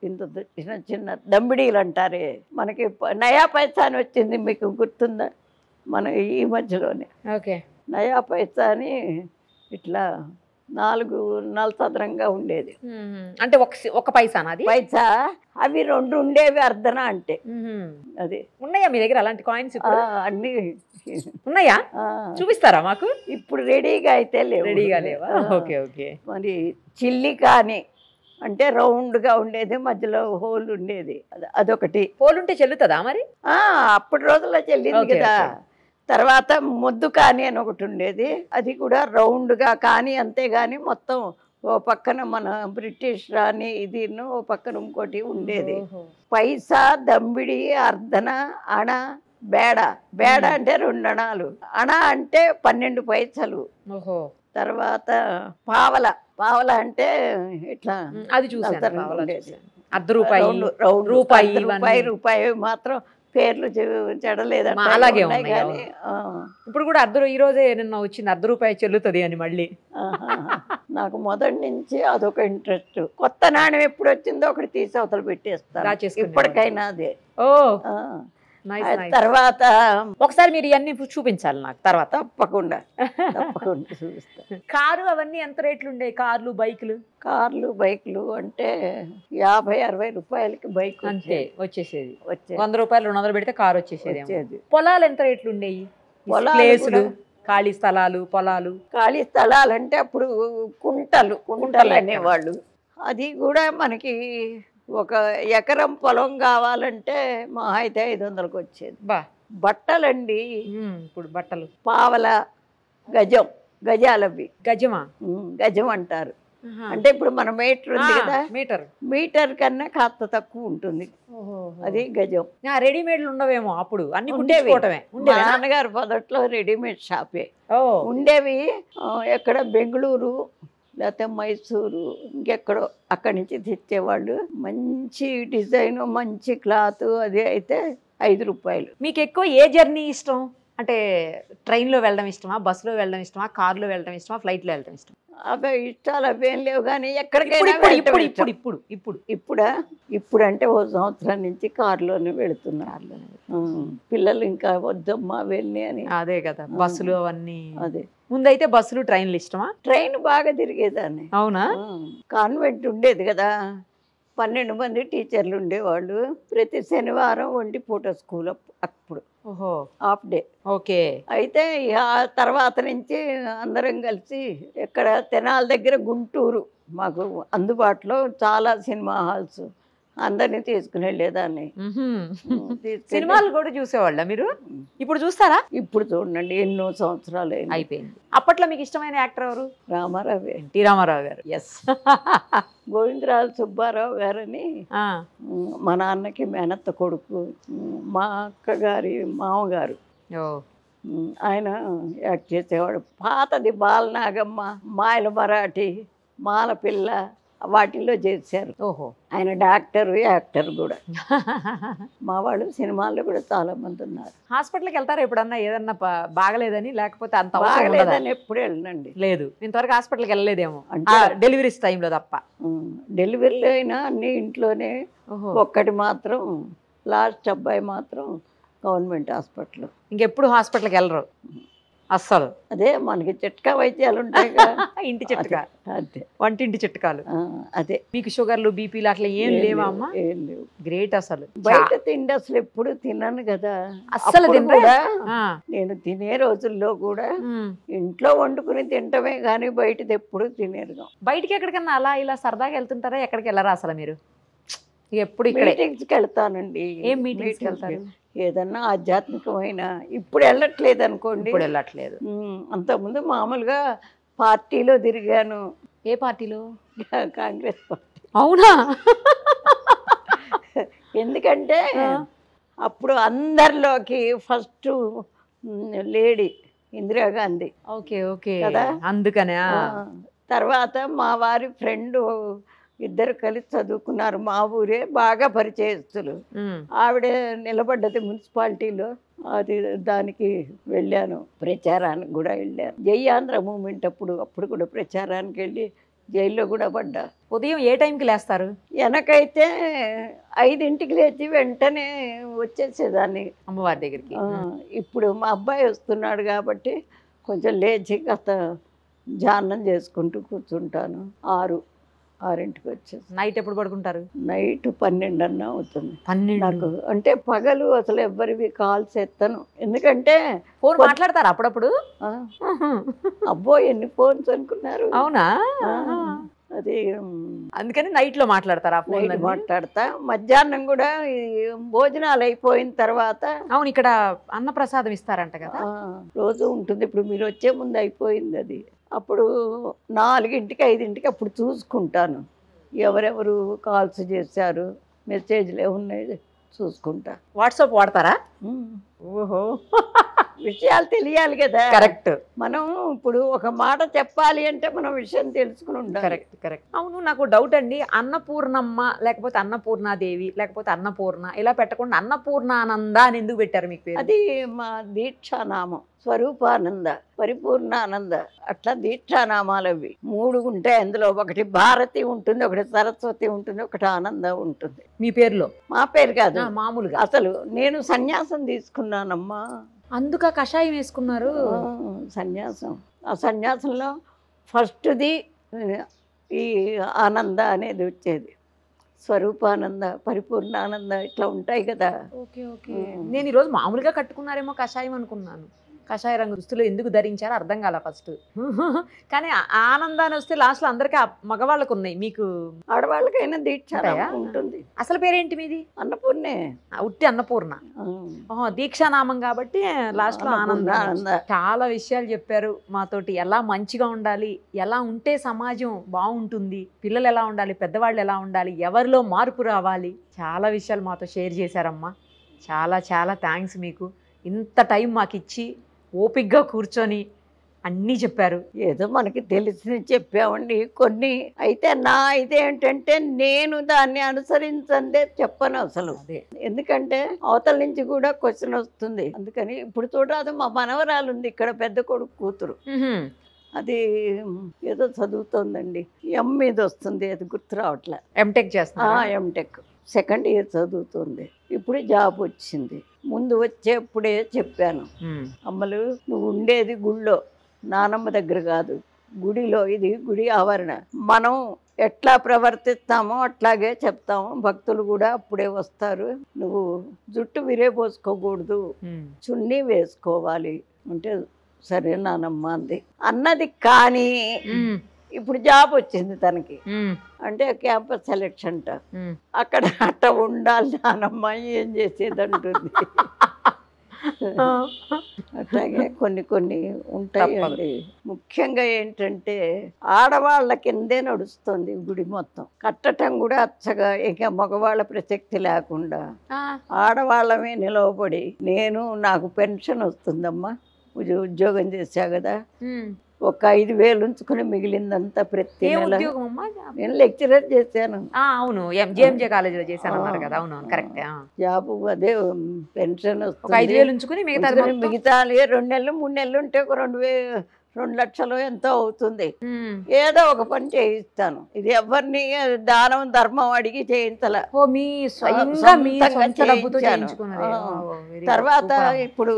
ఇంత చిన్న చిన్న దంబిడీలు అంటారే, మనకి నయా పైసా అని వచ్చింది, మీకు గుర్తుందా? మన ఈ మధ్యలోనే నయా పైసా అని ఇట్లా 4 నలసదరంగా ఉండేది. అంటే ఒక పైసానా? పైసా. అవి 2 ఉండేవి అర్ధన అంటే. అది ఉన్నాయా మీ దగ్గర అలాంటి కాయిన్స్? అన్ని ఉన్నాయా? చూపిస్తారా మాకు? ఇప్పుడు రెడీగా అయితే లేవు. రెడీగా లేవా? Okay okay. మరి చిల్లి కానీ అంటే రౌండ్గా ఉండేది, మధ్యలో హోల్ ఉండేది, అదొకటి. హోల్ ఉంటే చెల్లుతుందా మరి? అప్పటి రోజుల్లో చెల్లింది కదా. తర్వాత ముద్దు కాని అని ఒకటి ఉండేది, అది కూడా రౌండ్గా కానీ, అంతేగాని మొత్తం ఓ పక్కన మన బ్రిటిష్ రాణి ఇది ఓ పక్కన ఇంకోటి ఉండేది. పైసా, దంబిడి, అర్ధన, అణ, బేడ. బేడ అంటే 2 అణాలు, అణ అంటే 12 పైసలు. తర్వాత పావల. పావల అంటే ఇట్లా అది చూసాను. రూపాయి మాత్రం పేర్లు చెడలేదంటే అలాగే కానీ ఇప్పుడు కూడా ఈ రోజే నిన్న వచ్చింది ₹1 చెల్లుతుంది అని మళ్ళీ. నాకు మొదటి నుంచి అదొక ఇంట్రెస్ట్. కొత్త నాణ్యం ఎప్పుడు వచ్చిందో ఒకటి తీసి అవతల పెట్టేస్తాను ఇప్పటికైనా అదే. తర్వాత ఒకసారి మీరు ఇవన్నీ చూపించాలి నాకు తర్వాత. తప్పకుండా చూపిస్తాను. కారు అవన్నీ ఎంత రేట్లు ఉండే? కార్లు, బైకులు? కార్లు, బైకులు అంటే 50-60 రూపాయలకి బైక్ అంతే వచ్చేసేది. ₹100 200 పెడితే కారు వచ్చేసేది. పొలాలు ఎంత రేట్లు ఉండేవి? ప్లేసులు, ఖాళీ స్థలాలు, పొలాలు. ఖాళీ స్థలాలు అంటే అప్పుడు కుంటలు అనేవాళ్ళు. అది కూడా మనకి 1 ఎకరం పొలం కావాలంటే మా అయితే 500కి వచ్చేది. బట్టలండి ఇప్పుడు బట్టలు పావల, గజం, గజాలవి. గజమా? గజం అంటారు. అంటే ఇప్పుడు మన మీటర్ ఉంది కదా, మీటర్ కన్నా కాస్త తక్కువ ఉంటుంది, అది గజం. రెడీమేడ్లు ఉండవేమో అప్పుడు, అన్ని ఉండేవి. నాన్నగారు మొదట్లో రెడీమేడ్ షాపే ఉండేవి. ఎక్కడ బెంగళూరు లేకపోతే మైసూరు ఇంకెక్కడో అక్కడి నుంచి తెచ్చేవాళ్ళు. మంచి డిజైన్, మంచి క్లాత్, అది అయితే ₹5. మీకు ఎక్కువ ఏ జర్నీ ఇష్టం? అంటే ట్రైన్లో వెళ్ళడం ఇష్టమా, బస్సులో వెళ్ళడం ఇష్టమా, కార్లో వెళ్ళడం ఇష్టమా, ఫ్లైట్లో వెళ్ళడం ఇష్టమా? అవే ఇష్టాలు అవేం లేవు కానీ ఎక్కడికైనా ఇప్పుడు అంటే 1 సంవత్సరం నుంచి కారులోనే వెళుతున్నారు. పిల్లలు ఇంకా వద్దమ్మా వెళ్ళి అని. అదే కదా, బస్సులు అవన్నీ. అదే ముందైతే బస్సులు, ట్రైన్లు ఇష్టమా? ట్రైన్ బాగా తిరిగేదాన్ని. అవునా? కాన్వెంట్ ఉండేది కదా, 12 మంది టీచర్లు ఉండేవాళ్ళు. ప్రతి శనివారం 1 పూట స్కూల్ అప్పుడు, హాఫ్ డే. ఓకే. అయితే ఆ తర్వాత నుంచి అందరం కలిసి ఎక్కడ తెనాలి దగ్గర గుంటూరు మాకు అందుబాటులో చాలా సినిమా హాల్స్, అందరినీ తీసుకుని వెళ్ళేదాన్ని. సినిమాలు కూడా చూసేవాళ్ళ మీరు? ఇప్పుడు చూస్తారా? ఇప్పుడు చూడండి, ఎన్నో సంవత్సరాలు అయిపోయింది. అప్పట్లో మీకు ఇష్టమైన యాక్టర్ ఎవరు? రామారావు. ఎన్టీ రామారావు గారు. ఎస్. గోవిందరాజు సుబ్బారావు గారని మా నాన్నకి మేనత్త కొడుకు, మా అక్కగారి మామగారు. ఆయన యాక్ట్ చేసేవాడు. పాతది బాలనాగమ్మ, మాయల మరాఠీ, మాలపిల్ల వాటిల్లో చేశారు. ఓహో. ఆయన డాక్టర్, యాక్టర్ కూడా. మా వాళ్ళు సినిమాల్లో కూడా చాలా మంది ఉన్నారు. హాస్పిటల్కి వెళ్తారా ఎప్పుడన్నా? ఏదన్నా బాగలేదని, లేకపోతే అంత బాగలేదని ఎప్పుడు వెళ్ళండి. లేదు, ఇంతవరకు హాస్పిటల్కి వెళ్ళలేదేమో, డెలివరీస్ టైంలో తప్ప. డెలివరీలో అయినా అన్ని ఇంట్లోనే. ఒక్కటి మాత్రం లాస్ట్ అబ్బాయి మాత్రం గవర్నమెంట్ హాస్పిటల్. ఇంకెప్పుడు హాస్పిటల్కి వెళ్ళరు అస్సలు? అదే మనకి చిట్కా వైద్యాలు ఉంటాయి, ఇంటి చిట్కా. అదే వంటింటి చిట్కాలు. అదే. మీకు షుగర్లు, బీపీలు అట్లా ఏం లేవా అమ్మా? ఏం లేవు. గ్రేట్. అసలు బయట తిండి అసలు ఎప్పుడు తిన్నాను కదా, అస్సలు కూడా నేను తినే రోజుల్లో కూడా ఇంట్లో వండుకుని తింటమే కానీ బయటది ఎప్పుడు తినేరు. బయటికి ఎక్కడికన్నా అలా ఇలా సరదాగా వెళ్తుంటారా? ఎక్కడికి వెళ్ళరా అసలు మీరు? ఎప్పుడు మీటింగ్స్కి వెళ్తానండి. ఏం మీటింగ్స్కి వెళ్తారు? ఏదన్నా ఆధ్యాత్మికమైన. ఇప్పుడు వెళ్ళట్లేదు అనుకోండి. ఇప్పుడు వెళ్ళట్లేదు. అంతకుముందు మామూలుగా పార్టీలో తిరిగాను. ఏ పార్టీలో? కాంగ్రెస్ పార్టీ. అవునా? ఎందుకంటే అప్పుడు అందరిలోకి first lady Indira Gandhi. Okay okay కదా, అందుకనే. తర్వాత మా వారి ఫ్రెండ్ ఇద్దరు కలిసి చదువుకున్నారు, మా ఊరే, బాగా పరిచయస్తులు. ఆవిడ నిలబడ్డది మున్సిపాలిటీలో, అది దానికి వెళ్ళాను. ప్రచారానికి కూడా వెళ్ళాను. జై ఆంధ్ర మూమెంట్ అప్పుడు కూడా ప్రచారానికి వెళ్ళి జైల్లో కూడా పడ్డా. ఉదయం ఏ టైంకి లేస్తారు? వెనకైతే 5ంటికి లేచి వెంటనే వచ్చేసేదాన్ని అమ్మవారి దగ్గరికి. ఇప్పుడు మా అబ్బాయి వస్తున్నాడు కాబట్టి కొంచెం లేచి కాస్త ధ్యానం చేసుకుంటూ కూర్చుంటాను. 6ంటికి వచ్చేసి. నైట్ ఎప్పుడు పడుకుంటారు? నైట్ 12 అన్నా అవుతుంది. 12 నాకు అంటే పగలు అసలు ఎవరివి కాల్స్ ఎత్తను, ఎందుకంటే ఫోన్ మాట్లాడతారు అప్పుడప్పుడు. అబ్బో ఎన్ని ఫోన్స్ అనుకున్నారు. అవునా? అది అందుకని నైట్లో మాట్లాడతారు ఆ ఫోన్ నైట్ మాట్లాడతా. మధ్యాహ్నం కూడా ఈ భోజనాలు అయిపోయిన తర్వాత అవును ఇక్కడ అన్నప్రసాదం ఇస్తారంట కదా రోజు ఉంటుంది. ఇప్పుడు మీరు వచ్చే ముందు అయిపోయింది అది. అప్పుడు 4ంటికి 5ంటికి అప్పుడు చూసుకుంటాను ఎవరెవరు కాల్స్ చేశారు, మెసేజ్లు ఏమున్నాయి చూసుకుంటా. వాట్సాప్ వాడతారా? ఓహో విషయాలు తెలియాలి కదా. కరెక్ట్. మనం ఇప్పుడు ఒక మాట చెప్పాలి అంటే మనం విషయం తెలుసుకుని ఉండాలి. Correct correct. అవును నాకు డౌట్ అండి, అన్నపూర్ణమ్మ లేకపోతే అన్నపూర్ణాదేవి లేకపోతే అన్నపూర్ణ ఇలా పెట్టకుండా అన్నపూర్ణానంద అని ఎందుకు పెట్టారు మీకు పేరు? అది మా దీక్షానామం. స్వరూపానంద, పరిపూర్ణానంద, అట్లా దీక్షానామాలు అవి 3 ఉంటాయి. అందులో ఒకటి భారతి ఉంటుంది, ఒకటి సరస్వతి ఉంటుంది, ఒకటి ఆనంద ఉంటుంది. మీ పేరులో? మా పేరు కాదు, మామూలుగా. అసలు నేను సన్యాసం తీసుకున్నానమ్మా. అందుక కషాయం వేసుకున్నారు? సన్యాసం. ఆ సన్యాసంలో ఫస్ట్ది ఈ ఆనంద అనేది వచ్చేది. స్వరూపానంద, పరిపూర్ణానంద ఇట్లా ఉంటాయి కదా. Okay okay. నేను ఈరోజు మామూలుగా కట్టుకున్నారేమో కషాయం అనుకున్నాను. కషాయ రంగు దుస్తులు ఎందుకు ధరించారో అర్థం కాల ఫస్ట్. కానీ ఆనందాన్ని వస్తే లాస్ట్లో అందరికీ మగవాళ్ళకు ఉన్నాయి, మీకు ఆడవాళ్ళకైనా దీక్ష ఉంటుంది. అసలు పేరేంటి మీది? అన్నపూర్ణే. ఉట్టి అన్నపూర్ణ. దీక్షానామం కాబట్టి లాస్ట్లో ఆనంద. చాలా విషయాలు చెప్పారు మాతోటి. ఎలా మంచిగా ఉండాలి, ఎలా ఉంటే సమాజం బాగుంటుంది, పిల్లలు ఎలా ఉండాలి, పెద్దవాళ్ళు ఎలా ఉండాలి, ఎవరిలో మార్పు రావాలి, చాలా విషయాలు మాతో షేర్ చేశారమ్మా. చాలా చాలా థ్యాంక్స్ మీకు. ఇంత టైం మాకు ఇచ్చి ఓపిక్గా కూర్చొని అన్నీ చెప్పారు. ఏదో మనకి తెలిసి చెప్పామండి కొన్ని. అయితే నా ఇదేంటంటే నేను దాన్ని అనుసరించందే చెప్పను అసలు. ఎందుకంటే అవతల నుంచి కూడా క్వశ్చన్ వస్తుంది. అందుకని ఇప్పుడు చూడరాదు, మా మనవరాలు ఉంది ఇక్కడ, పెద్ద కొడుకు కూతురు. అది ఏదో చదువుతోందండి, మీద వస్తుంది, అది గుర్తు రావట్లే. ఎంటెక్ చేస్తా. ఎంటెక్ 2nd ఇయర్ చదువుతుంది. ఇప్పుడు జాబ్ వచ్చింది. ముందు వచ్చేప్పుడే చెప్పాను, అమ్మలు నువ్వు ఉండేది గుళ్ళో, నానమ్మ దగ్గర కాదు, గుడిలో. ఇది గుడి ఆవరణ. మనం ఎట్లా ప్రవర్తిస్తామో అట్లాగే చెప్తాము. భక్తులు కూడా అప్పుడే వస్తారు. నువ్వు జుట్టు విరేపోసుకోకూడదు, చున్నీ వేసుకోవాలి అంటే సరే నానమ్మ అంది అన్నది. కానీ ఇప్పుడు జాబ్ వచ్చింది తనకి, అంటే క్యాంపస్ సెలెక్షన్ అంట. అక్కడ అట్ట ఉండాలి నానమ్మ, ఏం చేసేది అంటుంది. అట్లాగే కొన్ని కొన్ని ఉంటాయండి. ముఖ్యంగా ఏంటంటే ఆడవాళ్ళ కిందే నడుస్తుంది గుడి మొత్తం. కట్టడం కూడా అచ్చగా, ఇక మగవాళ్ళ ప్రసక్తి లేకుండా ఆడవాళ్ళమే నిలవబడి. నాకు పెన్షన్ వస్తుందమ్మా, ఉద్యోగం చేశా కదా, ఒక 5,000 ఉంచుకుని మిగిలిందంతా ప్రతి నెల. నేను లెక్చరర్ చేశాను. అవును, జేఎంజే కాలేజీలో చేశాను అన్నారు కదా. అవును కరెక్ట్. జాబ్ అదే పెన్షన్ వస్తుంది. 5,000 ఉంచుకుని మిగతా 2 నెలలు 3 నెలలు ఉంటే ఒక 2 లక్షలు ఎంతో అవుతుంది. ఏదో ఒక పని చేయిస్తాను. ఇది ఎవరిని దానం ధర్మం అడిగి చేయించాల, తర్వాత ఇప్పుడు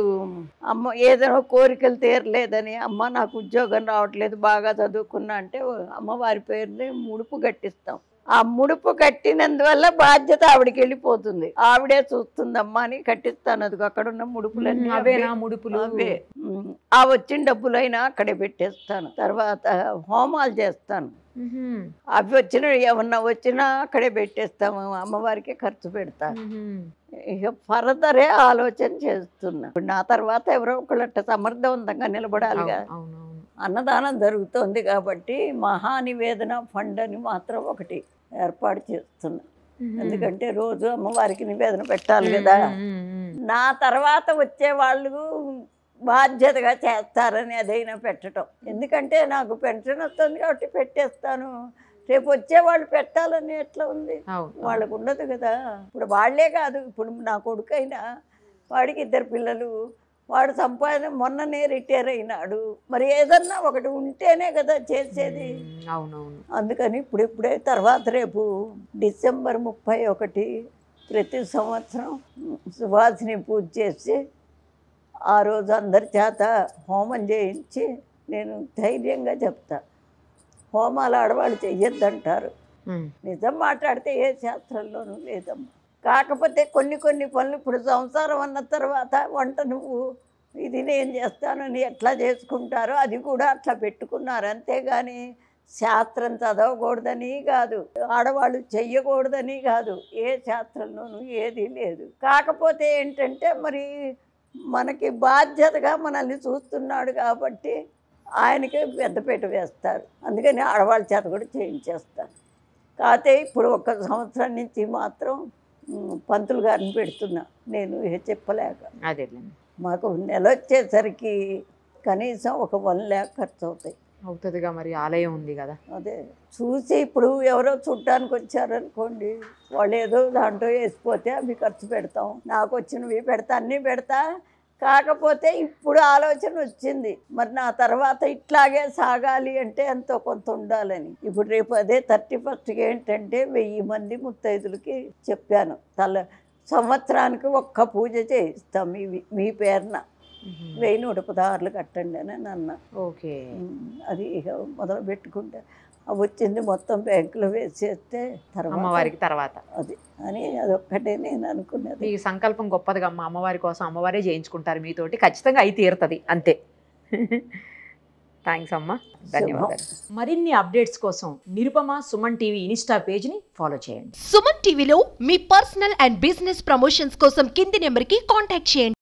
అమ్మ ఏదైనా కోరికలు తీరలేదని, అమ్మ నాకు ఉద్యోగం రావట్లేదు, బాగా చదువుకున్నా అంటే అమ్మవారి పేరుని ముడుపు కట్టిస్తాం. ఆ ముడుపు కట్టినందువల్ల బాధ్యత ఆవిడకి వెళ్ళిపోతుంది. ఆవిడే చూస్తుందమ్మా అని కట్టిస్తాను. అది అక్కడ ఉన్న ముడుపులన్నీ అవే. ఆ వచ్చిన డబ్బులైనా అక్కడే పెట్టేస్తాను. తర్వాత హోమాలు చేస్తాను. అవి ఏమన్నా వచ్చినా అక్కడే పెట్టేస్తాము. అమ్మవారికి ఖర్చు పెడతాను. ఇక ఫర్దరే ఆలోచన చేస్తున్నా. నా తర్వాత ఎవరో ఒకళ్ళ సమర్థవంతంగా నిలబడాలిగా. అన్నదానం జరుగుతోంది కాబట్టి మహానివేదన ఫండ్ అని మాత్రం ఒకటి ఏర్పాటు చేస్తున్నా. ఎందుకంటే రోజు అమ్మవారికి నివేదన పెట్టాలి కదా. నా తర్వాత వచ్చే వాళ్ళు బాధ్యతగా చేస్తారని అదైనా పెట్టడం. ఎందుకంటే నాకు పెన్షన్ వస్తుంది కాబట్టి పెట్టేస్తాను. రేపు వచ్చేవాళ్ళు పెట్టాలని ఎట్లా ఉంది, వాళ్ళకు ఉండదు కదా. ఇప్పుడు వాళ్లే కాదు, ఇప్పుడు నా కొడుకైనా వాడికి 2 పిల్లలు, వాడు సంపాదన మొన్ననే రిటైర్ అయినాడు. మరి ఏదన్నా ఒకటి ఉంటేనే కదా చేసేది. అవునవును. అందుకని ఇప్పుడే తర్వాత రేపు డిసెంబర్ 31 ప్రతి సంవత్సరం సువాసిని పూజ చేసి ఆ రోజు అందరి చేత హోమం చేయించి నేను ధైర్యంగా చెప్తా. హోమాలు ఆడవాళ్ళు చెయ్యొద్దంటారు. నిజం మాట్లాడితే ఏ శాస్త్రంలోనూ లేదమ్మా. కాకపోతే కొన్ని పనులు ఇప్పుడు సంసారం అన్న తర్వాత వంట నువ్వు ఇది నేను చేస్తానని ఎట్లా చేసుకుంటారో అది కూడా అట్లా పెట్టుకున్నారు. అంతేగాని శాస్త్రం చదవకూడదని కాదు, ఆడవాళ్ళు చెయ్యకూడదని కాదు, ఏ శాస్త్రంలోనూ ఏదీ లేదు. కాకపోతే ఏంటంటే మరి మనకి బాధ్యతగా మనల్ని చూస్తున్నాడు కాబట్టి ఆయనకి పెద్దపీట వేస్తారు. అందుకని ఆడవాళ్ళ చేత కూడా చేయించేస్తారు. కాకపోతే ఇప్పుడు 1 సంవత్సరం నుంచి మాత్రం పంతులు గారిని పెడుతున్నా నేను చెప్పలేక. అదే మాకు నెల వచ్చేసరికి కనీసం ఒక 1 lakh ఖర్చు అవుతుందిగా, మరి ఆలయం ఉంది కదా. అదే చూసి ఇప్పుడు ఎవరో చుట్టానికి వచ్చారనుకోండి, వాళ్ళు ఏదో దాంట్లో వేసిపోతే అవి ఖర్చు పెడతాం, నాకు వచ్చినవి పెడతా, అన్నీ పెడతా. కాకపోతే ఇప్పుడు ఆలోచన వచ్చింది, మరి నా తర్వాత ఇట్లాగే సాగాలి అంటే ఎంతో కొంత ఉండాలని. ఇప్పుడు రేపు అదే 31st ఏంటంటే 1000 మంది ముత్తైదులకి చెప్పాను, సంవత్సరానికి 1 పూజ చేయిస్తాం మీ పేరున, 1116 కట్టండి అని అన్న. ఓకే, అది మొదలు పెట్టుకుంటే వచ్చింది మొత్తం బ్యాంకులో వేసేస్తే అమ్మవారికి తర్వాత అది అని అదొక్కటే నేను అనుకున్నది. ఈ సంకల్పం గొప్పదిగా అమ్మ, అమ్మవారి కోసం అమ్మవారే చేయించుకుంటారు మీతోటి, ఖచ్చితంగా అయి తీరుతుంది అంతే. థ్యాంక్స్ అమ్మ, ధన్యవాదాలు. మరిన్ని అప్డేట్స్ కోసం నిరుపమ సుమన్ టీవీ ఇన్స్టా పేజ్ని ఫాలో చేయండి. సుమన్ టీవీలో మీ పర్సనల్ అండ్ బిజినెస్ ప్రమోషన్స్ కోసం కింది నెంబర్కి కాంటాక్ట్ చేయండి.